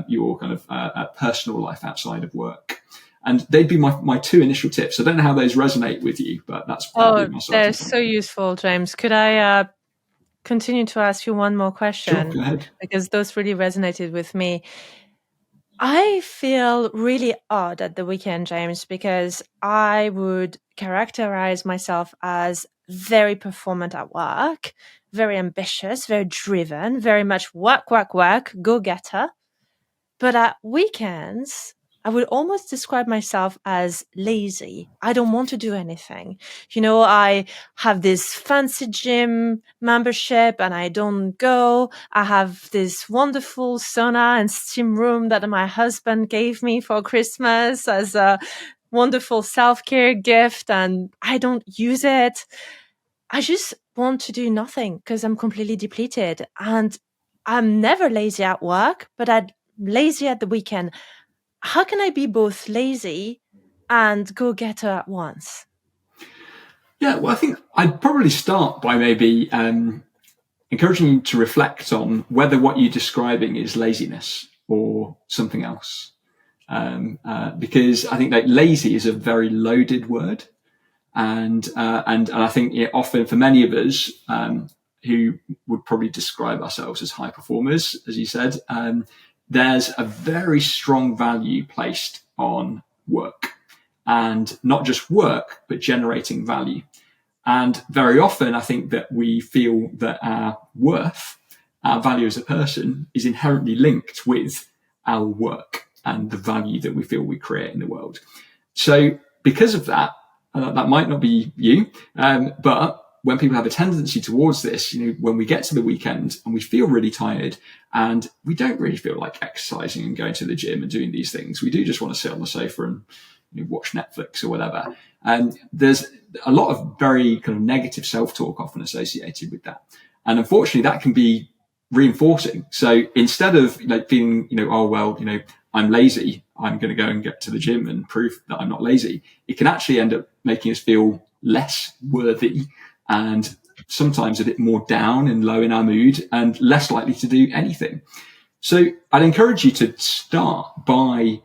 your kind of personal life outside of work. And they'd be my 2 initial tips. I don't know how those resonate with you, but that'd be my starting they're point. so useful, James. Could I continue to ask you one more question? Sure, go ahead. Because those really resonated with me. I feel really odd at the weekend, James, because I would characterize myself as very performant at work, very ambitious, very driven, very much work, go-getter. But at weekends, I would almost describe myself as lazy. I don't want to do anything. I have this fancy gym membership and I don't go. I have this wonderful sauna and steam room that my husband gave me for Christmas as a wonderful self-care gift, and I don't use it. I just want to do nothing because I'm completely depleted, and I'm never lazy at work, but I'm lazy at the weekend. How can I be both lazy and go-getter at once? Yeah, well, I think I'd probably start by maybe encouraging you to reflect on whether what you're describing is laziness or something else. Because I think that lazy is a very loaded word. And I think often for many of us who would probably describe ourselves as high performers, as you said, there's a very strong value placed on work, and not just work, but generating value. And very often, I think that we feel that our worth, our value as a person, is inherently linked with our work and the value that we feel we create in the world. So because of that, that might not be you, but when people have a tendency towards this, when we get to the weekend and we feel really tired and we don't really feel like exercising and going to the gym and doing these things, we do just want to sit on the sofa and watch Netflix or whatever. And there's a lot of very kind of negative self-talk often associated with that. And unfortunately, that can be reinforcing. So instead of feeling, oh, well, I'm lazy, I'm going to go and get to the gym and prove that I'm not lazy, it can actually end up making us feel less worthy and sometimes a bit more down and low in our mood and less likely to do anything. So I'd encourage you to start by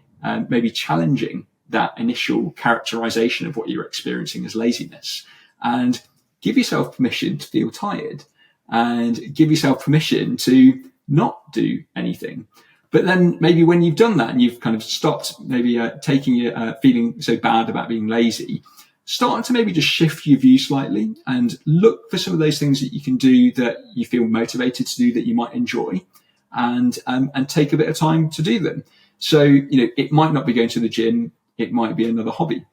maybe challenging that initial characterization of what you're experiencing as laziness, and give yourself permission to feel tired and give yourself permission to not do anything. But then maybe when you've done that and you've kind of stopped maybe taking your feeling so bad about being lazy, start to maybe just shift your view slightly and look for some of those things that you can do that you feel motivated to do, that you might enjoy, and take a bit of time to do them. So, it might not be going to the gym. It might be another hobby.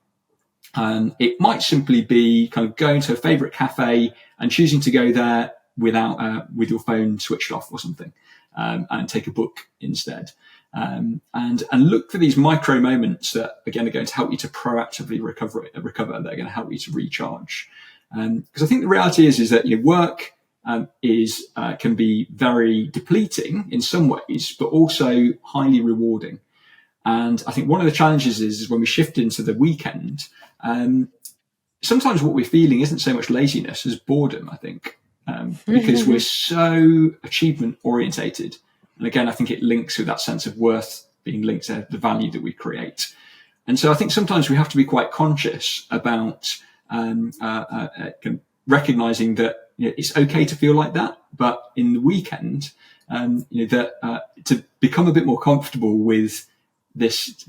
It might simply be kind of going to a favorite cafe and choosing to go there without with your phone switched off or something, and take a book instead. And look for these micro moments that again are going to help you to proactively recover. That are going to help you to recharge. Because I think the reality is that work is can be very depleting in some ways, but also highly rewarding. And I think one of the challenges is when we shift into the weekend, sometimes what we're feeling isn't so much laziness as boredom, I think, because we're so achievement orientated. And again, I think it links with that sense of worth being linked to the value that we create. And so I think sometimes we have to be quite conscious about recognizing that it's okay to feel like that, but in the weekend, to become a bit more comfortable with this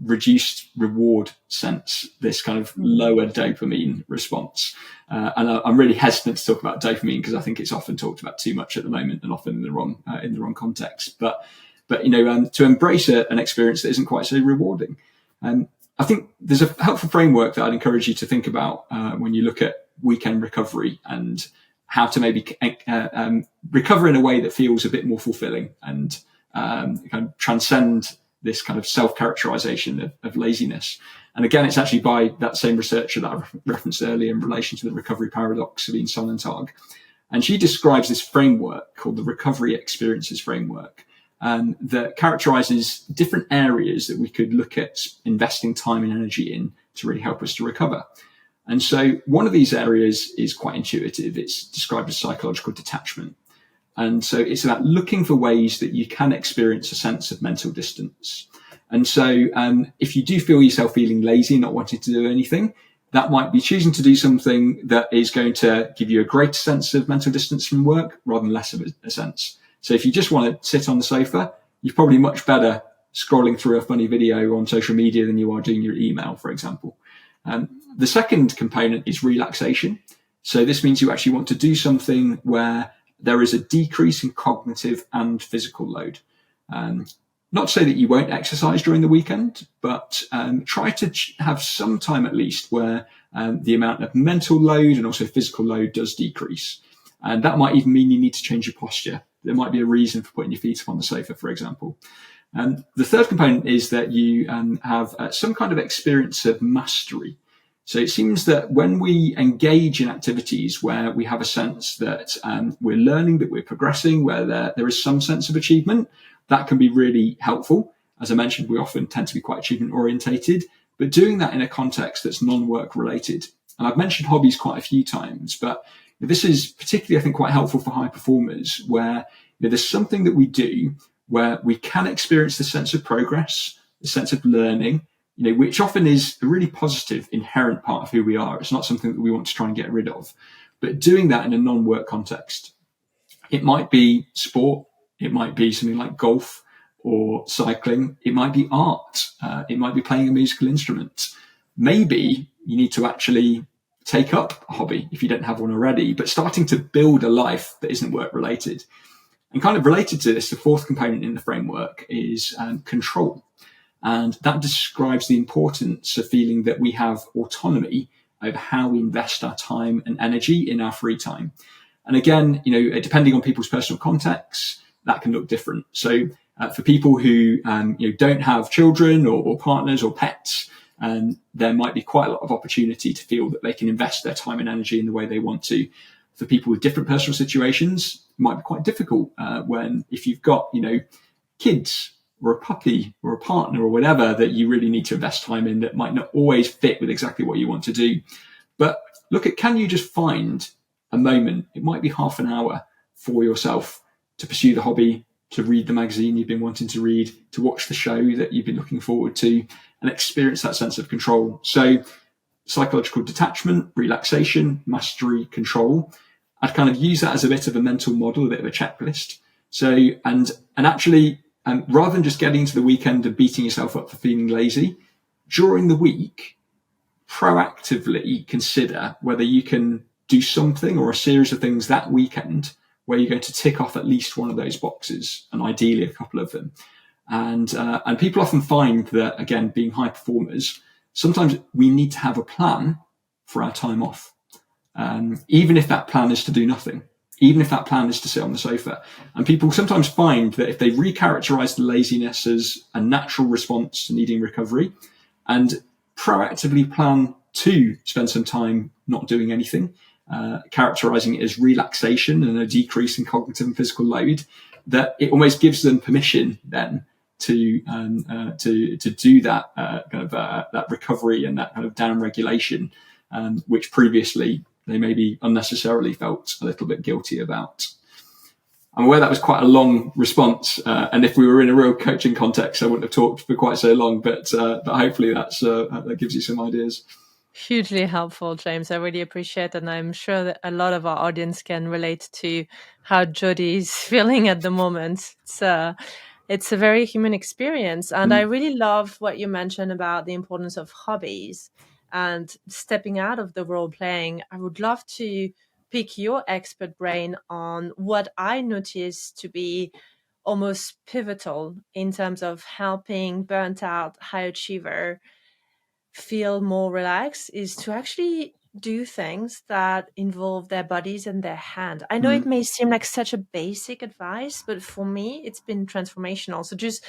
reduced reward sense, this kind of lower dopamine response. And I'm really hesitant to talk about dopamine because I think it's often talked about too much at the moment and often in the wrong context. But to embrace an experience that isn't quite so rewarding. I think there's a helpful framework that I'd encourage you to think about when you look at weekend recovery and how to maybe recover in a way that feels a bit more fulfilling and kind of transcend this kind of self-characterization of laziness. And again, it's actually by that same researcher that I referenced earlier in relation to the recovery paradox, Sabine Sonnentag. And she describes this framework called the Recovery Experiences Framework that characterizes different areas that we could look at investing time and energy in to really help us to recover. And so one of these areas is quite intuitive. It's described as psychological detachment. And so it's about looking for ways that you can experience a sense of mental distance. And so if you do feel yourself feeling lazy, not wanting to do anything, that might be choosing to do something that is going to give you a greater sense of mental distance from work rather than less of a sense. So if you just want to sit on the sofa, you're probably much better scrolling through a funny video on social media than you are doing your email, for example. The second component is relaxation. So this means you actually want to do something where there is a decrease in cognitive and physical load. Not to say that you won't exercise during the weekend, but try to have some time at least where the amount of mental load and also physical load does decrease. And that might even mean you need to change your posture. There might be a reason for putting your feet up on the sofa, for example. The third component is that you have some kind of experience of mastery. So it seems that when we engage in activities where we have a sense that we're learning, that we're progressing, where there is some sense of achievement, that can be really helpful. As I mentioned, we often tend to be quite achievement orientated, but doing that in a context that's non-work related. And I've mentioned hobbies quite a few times, but this is particularly, I think, quite helpful for high performers where there's something that we do where we can experience the sense of progress, the sense of learning, which often is a really positive inherent part of who we are. It's not something that we want to try and get rid of, but doing that in a non-work context. It might be sport. It might be something like golf or cycling. It might be art. It might be playing a musical instrument. Maybe you need to actually take up a hobby if you don't have one already, but starting to build a life that isn't work related. And kind of related to this, the fourth component in the framework is control. And that describes the importance of feeling that we have autonomy over how we invest our time and energy in our free time. And again, depending on people's personal contexts, that can look different. So for people who don't have children or partners or pets, there might be quite a lot of opportunity to feel that they can invest their time and energy in the way they want to. For people with different personal situations, it might be quite difficult if you've got, kids or a puppy or a partner or whatever that you really need to invest time in that might not always fit with exactly what you want to do. But can you just find a moment, it might be half an hour for yourself to pursue the hobby, to read the magazine you've been wanting to read, to watch the show that you've been looking forward to and experience that sense of control. So psychological detachment, relaxation, mastery, control. I'd kind of use that as a bit of a mental model, a bit of a checklist. So, and actually, rather than just getting to the weekend and beating yourself up for feeling lazy, during the week, proactively consider whether you can do something or a series of things that weekend where you're going to tick off at least one of those boxes, and ideally a couple of them. And people often find that, again, being high performers, sometimes we need to have a plan for our time off. Even if that plan is to do nothing, even if that plan is to sit on the sofa. And people sometimes find that if they recharacterize the laziness as a natural response to needing recovery and proactively plan to spend some time not doing anything, characterizing it as relaxation and a decrease in cognitive and physical load, that it almost gives them permission then to do that that recovery and that kind of down regulation, which previously they maybe unnecessarily felt a little bit guilty about. I'm aware that was quite a long response, and if we were in a real coaching context, I wouldn't have talked for quite so long. But hopefully that gives you some ideas. Hugely helpful, James. I really appreciate it. And I'm sure that a lot of our audience can relate to how Jodie is feeling at the moment. It's a very human experience. And I really love what you mentioned about the importance of hobbies and stepping out of the role playing. I would love to pick your expert brain on what I notice to be almost pivotal in terms of helping burnt out high achiever feel more relaxed is to actually do things that involve their bodies and their hand. I know it may seem like such a basic advice, but for me, it's been transformational. So just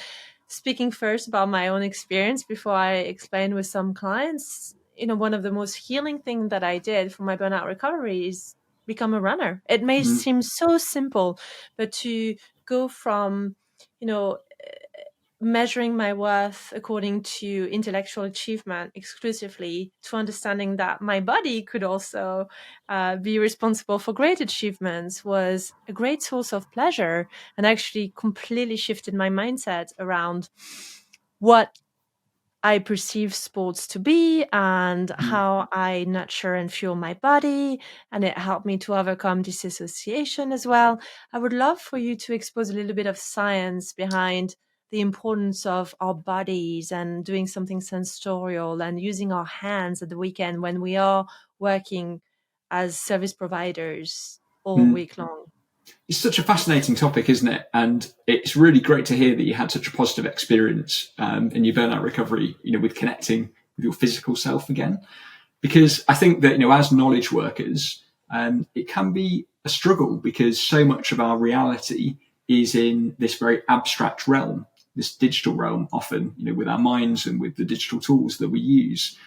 speaking first about my own experience before I explain with some clients, one of the most healing things that I did for my burnout recovery is become a runner. It may seem so simple, but to go from, you know, measuring my worth according to intellectual achievement exclusively to understanding that my body could also be responsible for great achievements was a great source of pleasure, and actually completely shifted my mindset around what I perceive sports to be and how I nurture and fuel my body. And it helped me to overcome disassociation as well. I would love for you to expose a little bit of science behind the importance of our bodies and doing something sensorial and using our hands at the weekend when we are working as service providers all week long. It's such a fascinating topic, isn't it? And it's really great to hear that you had such a positive experience in your burnout recovery, with connecting with your physical self again. Because I think that, as knowledge workers, it can be a struggle because so much of our reality is in this very abstract realm, this digital realm, often, with our minds and with the digital tools that we use.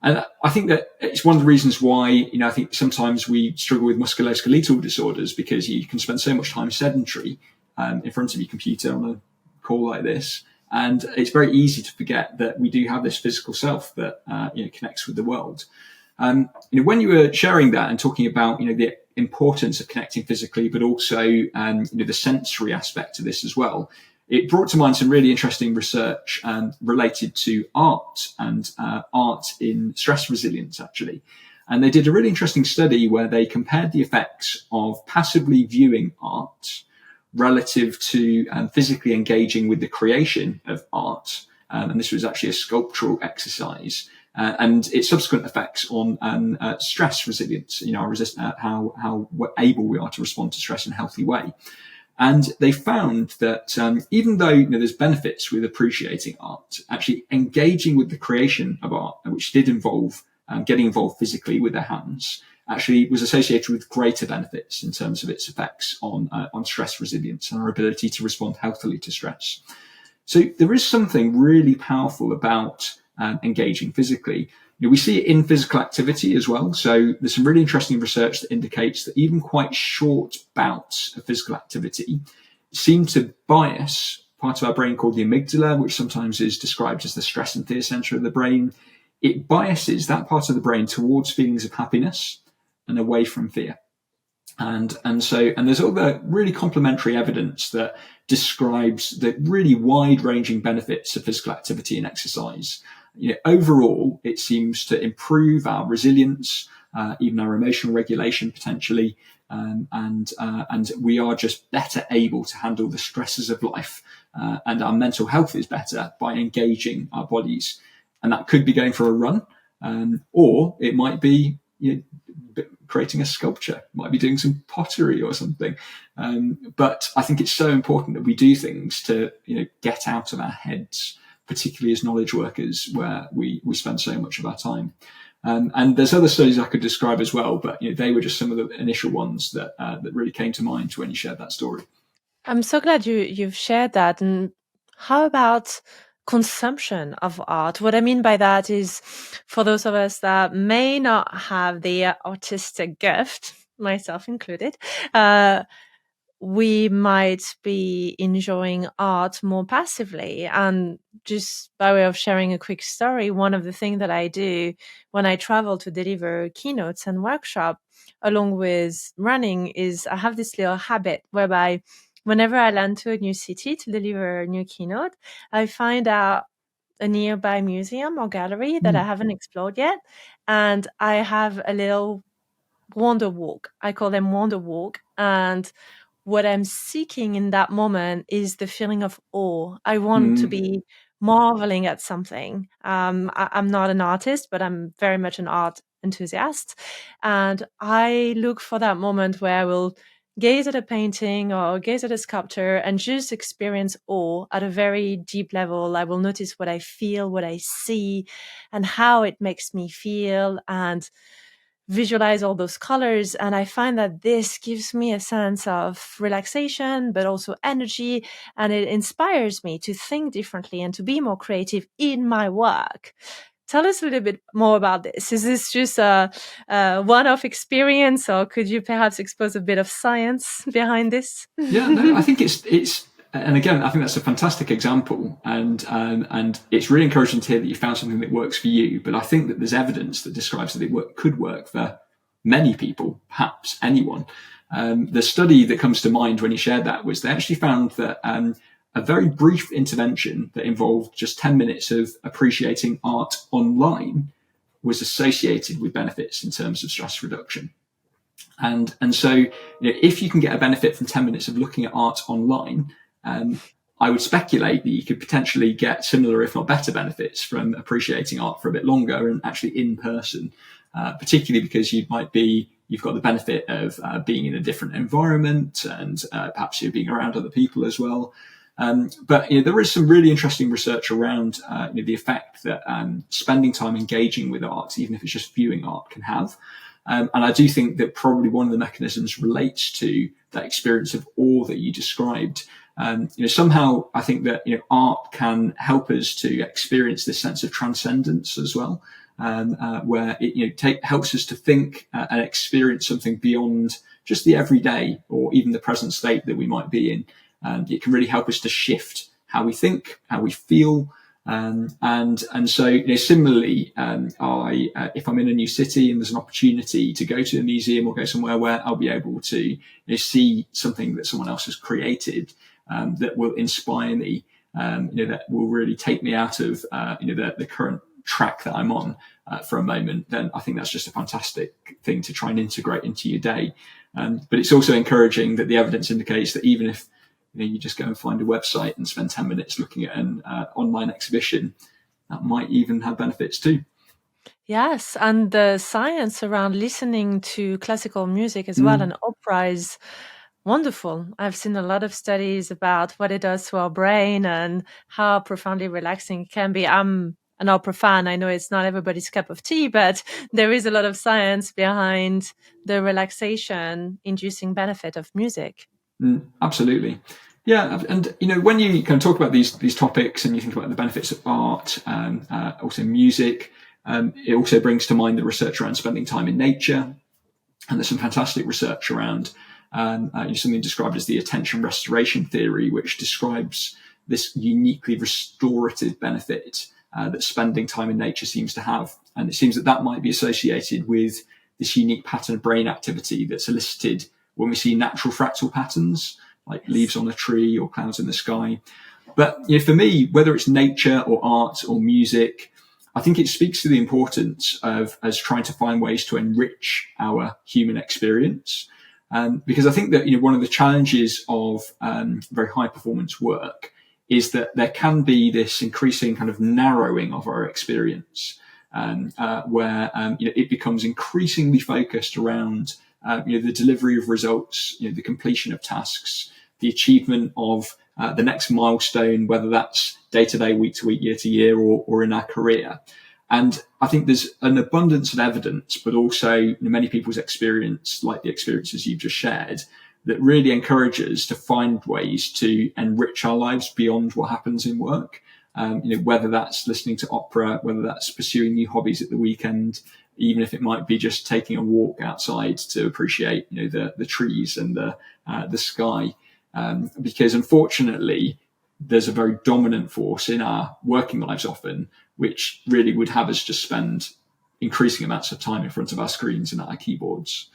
And I think that it's one of the reasons why, I think sometimes we struggle with musculoskeletal disorders, because you can spend so much time sedentary in front of your computer on a call like this. And it's very easy to forget that we do have this physical self that, connects with the world. When you were sharing that and talking about, the importance of connecting physically, but also, the sensory aspect of this as well, it brought to mind some really interesting research related to art and art in stress resilience, actually. And they did a really interesting study where they compared the effects of passively viewing art relative to physically engaging with the creation of art. And this was actually a sculptural exercise. And its subsequent effects on stress resilience, how able we are to respond to stress in a healthy way. And they found that even though there's benefits with appreciating art, actually engaging with the creation of art, which did involve getting involved physically with their hands, actually was associated with greater benefits in terms of its effects on stress resilience and our ability to respond healthily to stress. So there is something really powerful about engaging physically. We see it in physical activity as well. So there's some really interesting research that indicates that even quite short bouts of physical activity seem to bias part of our brain called the amygdala, which sometimes is described as the stress and fear center of the brain. It biases that part of the brain towards feelings of happiness and away from fear. And there's all the really complementary evidence that describes the really wide-ranging benefits of physical activity and exercise. Overall, it seems to improve our resilience, even our emotional regulation potentially, and we are just better able to handle the stresses of life, and our mental health is better by engaging our bodies. And that could be going for a run, or it might be creating a sculpture, might be doing some pottery or something. But I think it's so important that we do things to get out of our heads, particularly as knowledge workers, where we spend so much of our time. And there's other studies I could describe as well, but they were just some of the initial ones that really came to mind when you shared that story. I'm so glad you've shared that. And how about consumption of art. What I mean by that is, for those of us that may not have the artistic gift, myself included, we might be enjoying art more passively. And just by way of sharing a quick story, one of the things that I do when I travel to deliver keynotes and workshop along with running is I have this little habit whereby whenever I land to a new city to deliver a new keynote, I find out a nearby museum or gallery that I haven't explored yet. And I have a little wander walk. I call them wander walk. And what I'm seeking in that moment is the feeling of awe. I want to Mm, be marveling at something. I'm not an artist, but I'm very much an art enthusiast. And I look for that moment where I will gaze at a painting or gaze at a sculpture and just experience awe at a very deep level. I will notice what I feel, what I see, and how it makes me feel. And visualize all those colors. And I find that this gives me a sense of relaxation, but also energy. And it inspires me to think differently and to be more creative in my work. Tell us a little bit more about this. Is this just a one-off experience, or could you perhaps expose a bit of science behind this? yeah, no, I think it's, and again, I think that's a fantastic example, and it's really encouraging to hear that you found something that works for you. But I think that there's evidence that describes that could work for many people, perhaps anyone. The study that comes to mind when you shared that was they actually found that a very brief intervention that involved just 10 minutes of appreciating art online was associated with benefits in terms of stress reduction. And so, if you can get a benefit from 10 minutes of looking at art online, I would speculate that you could potentially get similar, if not better, benefits from appreciating art for a bit longer and actually in person, particularly because you've got the benefit of being in a different environment, and perhaps you're being around other people as well. But there is some really interesting research around the effect that spending time engaging with art, even if it's just viewing art, can have. And I do think that probably one of the mechanisms relates to that experience of awe that you described. Somehow I think that art can help us to experience this sense of transcendence as well, where it helps us to think and experience something beyond just the everyday or even the present state that we might be in. It can really help us to shift how we think, how we feel. And so similarly, if I'm in a new city and there's an opportunity to go to a museum or go somewhere where I'll be able to see something that someone else has created, that will inspire me, that will really take me out of the current track that I'm on for a moment, then I think that's just a fantastic thing to try and integrate into your day. But it's also encouraging that the evidence indicates that even if you just go and find a website and spend 10 minutes looking at an online exhibition, that might even have benefits too. Yes, and the science around listening to classical music as well and opera is wonderful. I've seen a lot of studies about what it does to our brain and how profoundly relaxing it can be. I'm an opera fan. I know it's not everybody's cup of tea, but there is a lot of science behind the relaxation inducing benefit of music. Absolutely. Yeah, and when you kind of talk about these topics and you think about the benefits of art, also music, it also brings to mind the research around spending time in nature. And there's some fantastic research around something described as the attention restoration theory, which describes this uniquely restorative benefit that spending time in nature seems to have. And it seems that might be associated with this unique pattern of brain activity that's elicited when we see natural fractal patterns, like leaves on a tree or clouds in the sky. But for me, whether it's nature or art or music, I think it speaks to the importance of us trying to find ways to enrich our human experience. Because I think that one of the challenges of very high performance work is that there can be this increasing kind of narrowing of our experience, where it becomes increasingly focused around the delivery of results, the completion of tasks, the achievement of the next milestone, whether that's day to day, week to week, year to year, or in our career. And I think there's an abundance of evidence, but also many people's experience, like the experiences you've just shared, that really encourages to find ways to enrich our lives beyond what happens in work. whether that's listening to opera, whether that's pursuing new hobbies at the weekend, even if it might be just taking a walk outside to appreciate, the trees and the sky. Because unfortunately, there's a very dominant force in our working lives often, which really would have us just spend increasing amounts of time in front of our screens and our keyboards.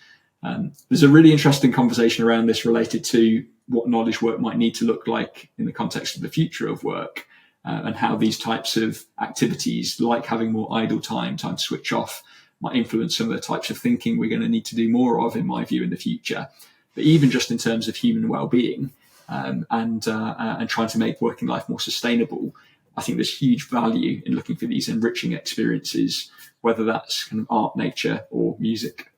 There's a really interesting conversation around this related to what knowledge work might need to look like in the context of the future of work, and how these types of activities, like having more idle time to switch off, might influence some of the types of thinking we're going to need to do more of, in my view, in the future. But even just in terms of human well-being, and trying to make working life more sustainable, I think there's huge value in looking for these enriching experiences, whether that's kind of art, nature, or music.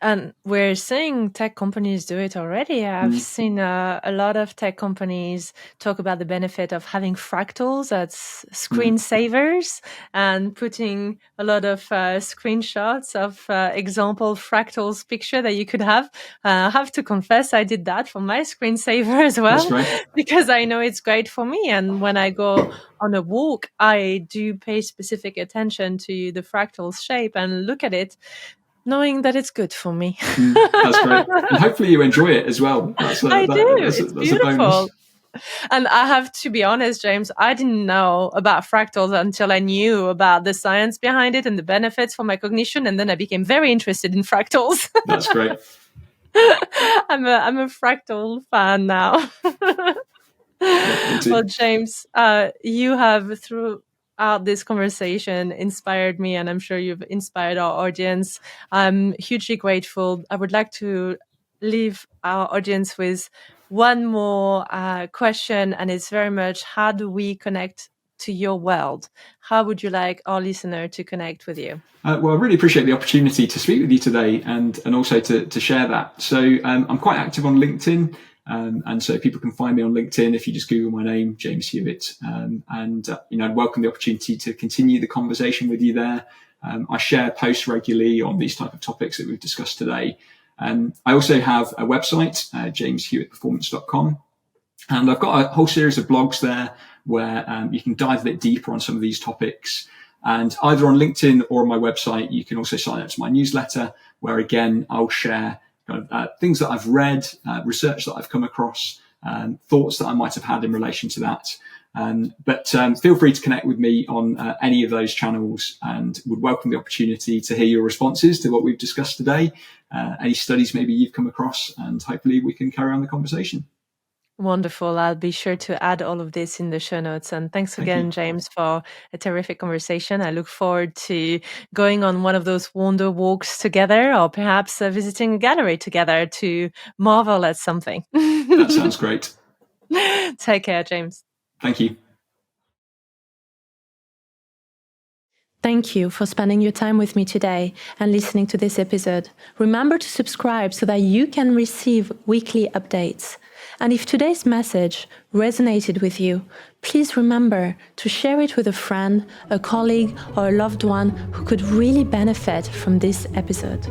And we're seeing tech companies do it already. I've seen a lot of tech companies talk about the benefit of having fractals as screensavers and putting a lot of screenshots of example fractals picture that you could have. I have to confess, I did that for my screensaver as well. That's great. Because I know it's great for me. And when I go on a walk, I do pay specific attention to the fractal shape and look at it, knowing that it's good for me. That's great. And hopefully you enjoy it as well. I do. It's beautiful. A bonus. And I have to be honest, James, I didn't know about fractals until I knew about the science behind it and the benefits for my cognition. And then I became very interested in fractals. That's great. I'm a fractal fan now. Well, James, you have throughout this conversation inspired me, and I'm sure you've inspired our audience. I'm hugely grateful. I would like to leave our audience with one more question, and it's very much, how do we connect to your world? How would you like our listener to connect with you? Well, I really appreciate the opportunity to speak with you today, and also to share that. So I'm quite active on LinkedIn. And so people can find me on LinkedIn if you just Google my name, James Hewitt. I'd welcome the opportunity to continue the conversation with you there. I share posts regularly on these type of topics that we've discussed today. I also have a website, jameshewittperformance.com. And I've got a whole series of blogs there where you can dive a bit deeper on some of these topics. And either on LinkedIn or on my website, you can also sign up to my newsletter, where again, I'll share things that I've read, research that I've come across, thoughts that I might have had in relation to that. But feel free to connect with me on any of those channels, and would welcome the opportunity to hear your responses to what we've discussed today, any studies maybe you've come across, and hopefully we can carry on the conversation. Wonderful. I'll be sure to add all of this in the show notes. And thanks again, James, for a terrific conversation. I look forward to going on one of those wonder walks together, or perhaps visiting a gallery together to marvel at something. That sounds great. Take care, James. Thank you. Thank you for spending your time with me today and listening to this episode. Remember to subscribe so that you can receive weekly updates. And if today's message resonated with you, please remember to share it with a friend, a colleague, or a loved one who could really benefit from this episode.